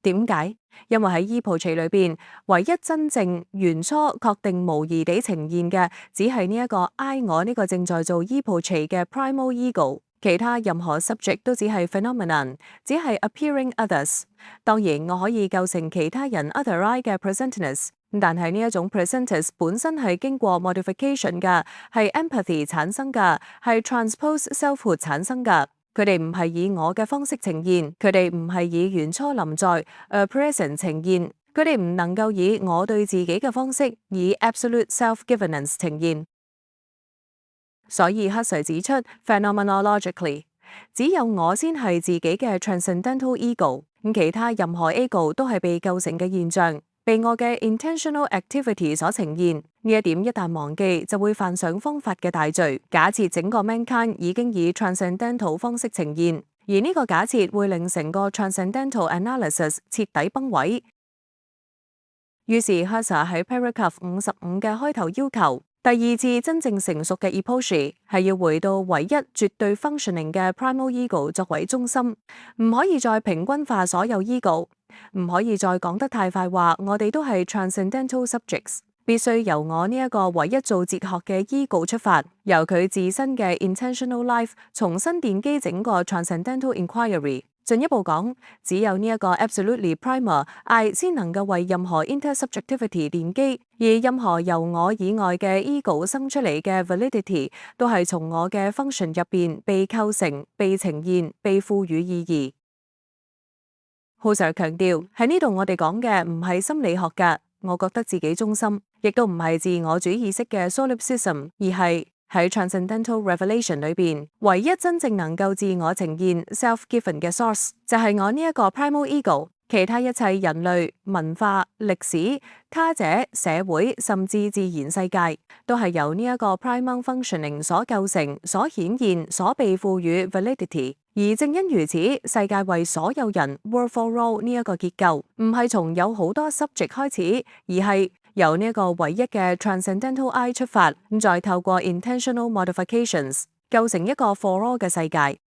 點解？因為喺 epoche 裏邊，唯一真正原初確定無疑地呈現嘅，只係呢一個 I 我呢個正在做 epoche 嘅 primal ego， 其他任何 subject 都只係 phenomenon， 只係 appearing others。當然，我可以構成其他人 other I 嘅 presentness， 但係呢一種 presentness 本身係經過 modification 㗎，係 empathy 產生㗎，係 transpose selfhood 產生㗎。佢哋唔係以我嘅方式呈現，佢哋唔係以原初臨在 present 呈現，佢哋唔能夠以我對自己嘅方式，以 absolute self-governance 呈現。所以Husserl指出 phenomenologically， 只有我先係自己嘅 transcendental ego， 咁其他任何 ego 都係被構成嘅現象，被我嘅 intentional activity 所呈現。呢一點一旦忘記，就會犯上方法嘅大罪。假設整個 mankind 已經以 transcendental 方式呈現，而呢個假設會令成個 transcendental analysis 徹底崩毀。於是 Husserl 喺 paragraph 55嘅開頭要求，第二次真正成熟嘅 epoche 係要回到唯一絕對 functioning 嘅 primal ego 作為中心，唔可以再平均化所有 ego， 唔可以再講得太快話我哋都係 transcendental subjects， 必須由我呢一個唯一做哲學嘅 ego 出發，由佢自身嘅 intentional life 重新奠基整個 transcendental inquiry。進一步講，只有呢一個 absolutely primal I 先能夠為任何 intersubjectivity 奠基，而任何由我以外嘅 ego 生出嚟嘅 validity 都係從我嘅 function 入邊被構成、被呈現、被賦予意義。Husserl強調喺呢度我哋講嘅唔係心理學嘅，我覺得自己中心，亦都唔係自我主義式嘅 solipsism， 而係喺 transcendental revelation 裏邊，唯一真正能夠自我呈現 self-given 嘅 source 就係我呢一個 primal ego， 其他一切人類、文化、歷史、他者、社會甚至自然世界，都係由呢一個 primal functioning 所構成、所顯現、所被賦予 validity。而正因如此，世界為所有人 world for all 呢一個結構，唔係從有好多 subject 開始，而係由呢一個唯一嘅 transcendental I 出發，咁再透過 intentional modifications 構成一個 for all 嘅世界。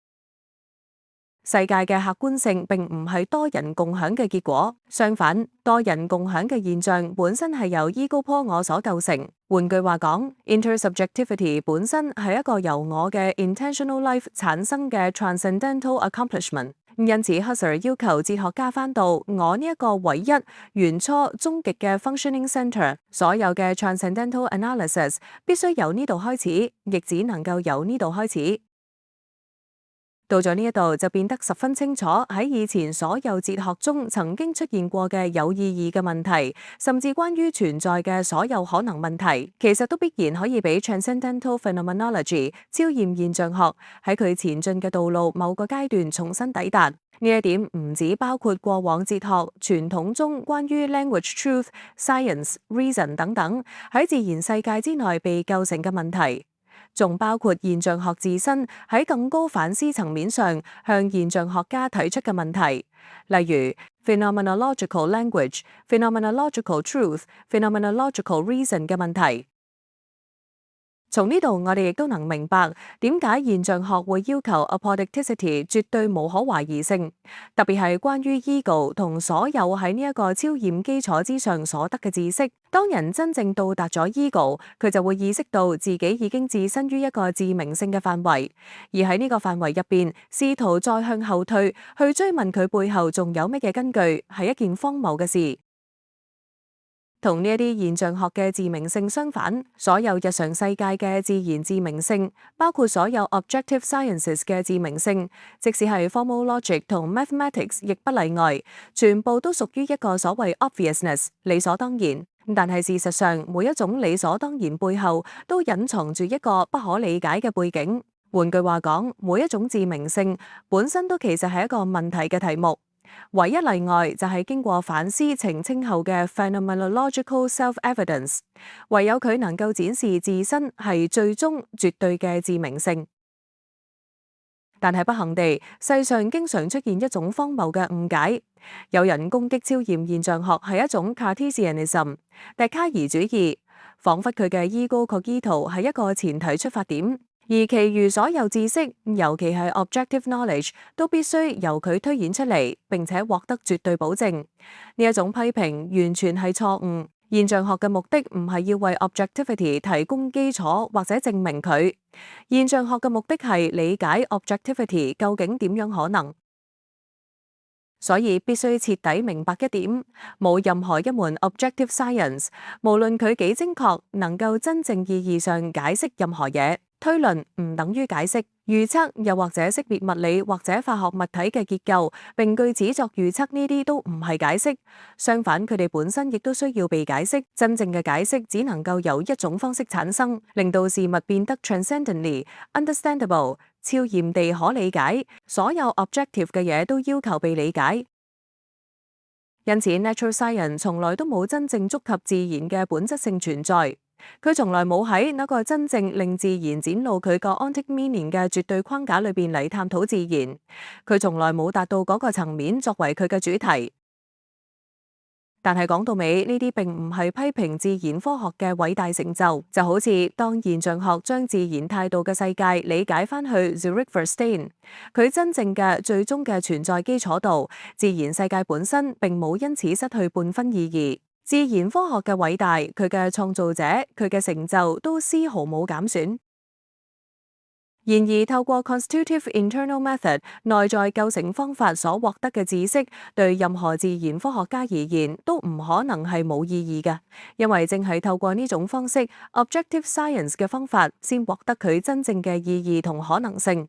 世界嘅客觀性並唔係多人共享嘅結果，相反，多人共享嘅現象本身係由 ego 波我所構成。換句話講 ，intersubjectivity 本身係一個由我嘅 intentional life 產生嘅 transcendental accomplishment。因此 Husserl 要求哲學家返到我呢一個唯一、原初、終極嘅 functioning center，所有嘅 transcendental analysis 必須由呢度開始，亦只能夠由呢度開始。到咗呢一度就變得十分清楚，喺以前所有哲學中曾經出現過嘅有意義嘅問題，甚至關於存在嘅所有可能問題，其實都必然可以俾 transcendental phenomenology 超驗現象學喺佢前進嘅道路某個階段重新抵達。呢一點唔止包括過往哲學傳統中關於 language truth、science、reason 等等喺自然世界之內被構成嘅問題，仲包括現象學自身喺更高反思層面上向現象學家提出嘅問題，例如 phenomenological language、phenomenological truth、phenomenological reason 嘅問題。從呢度我哋亦都能明白點解現象學會要求 apodicticity 絕對無可懷疑性，特別係關於 ego 同所有喺呢一個超驗基礎之上所得嘅知識。當人真正到達咗 ego， 佢就會意識到自己已經置身於一個致命性嘅範圍，而喺呢個範圍入邊，試圖再向後退去追問佢背後仲有乜嘢根據，係一件荒謬嘅事。同呢一啲現象學嘅致命性相反，所有日常世界嘅自然致命性，包括所有 objective sciences 嘅致命性，即使係 formal logic 同 mathematics 亦不例外，全部都屬於一個所謂 obviousness 理所當然。但係事實上，每一種理所當然背後都隱藏住一個不可理解嘅背景。換句話講，每一種致命性本身都其實係一個問題嘅題目。唯一例外就係經過反思澄清後嘅 phenomenological self-evidence， 唯有佢能夠展示自身係最終絕對嘅致命性。但係不幸地，世上經常出現一種荒謬嘅誤解，有人攻擊超驗現象學係一種 Cartesianism 笛卡爾主義，彷彿佢嘅 ego cogito 係一個前提出發點。而其餘所有知識，尤其係 objective knowledge， 都必須由佢推演出嚟，並且獲得絕對保證。呢一種批評完全係錯誤。現象學嘅目的唔係要為 objectivity 提供基礎或者證明佢，現象學嘅目的係理解 objectivity 究竟點樣可能。所以必須徹底明白一點，冇任何一門 objective science， 無論佢幾精確，能夠真正意義上解釋任何嘢。推論唔等於解釋，預測又或者識別物理或者化學物體嘅結構，並據此作預測，呢啲都唔係解釋。相反，佢哋本身亦都需要被解釋。真正嘅解釋只能夠由一種方式產生，令到事物變得 transcendently understandable， 超驗地可理解。所有 objective 嘅嘢都要求被理解。因此 natural science 從來都冇真正觸及自然嘅本質性存在。佢從來冇喺嗰個真正令自然展露佢個 ontic meaning 嘅絕對框架裏邊嚟探討自然，佢從來冇達到嗰個層面作為佢嘅主題。但係講到尾，呢啲並唔係批評自然科學嘅偉大成就，就好似當現象學將自然態度嘅世界理解翻去 Zurich Verstehen， 佢真正嘅最終嘅存在基礎度，自然世界本身並冇因此失去半分意義。自然科學嘅偉大，佢嘅創造者，佢嘅成就都絲毫冇減損。然而，透過 constitutive internal method 內在構成方法所獲得嘅知識，對任何自然科學家而言都唔可能係冇意義嘅，因為正係透過呢種方式 objective science 嘅方法，先獲得佢真正嘅意義同可能性。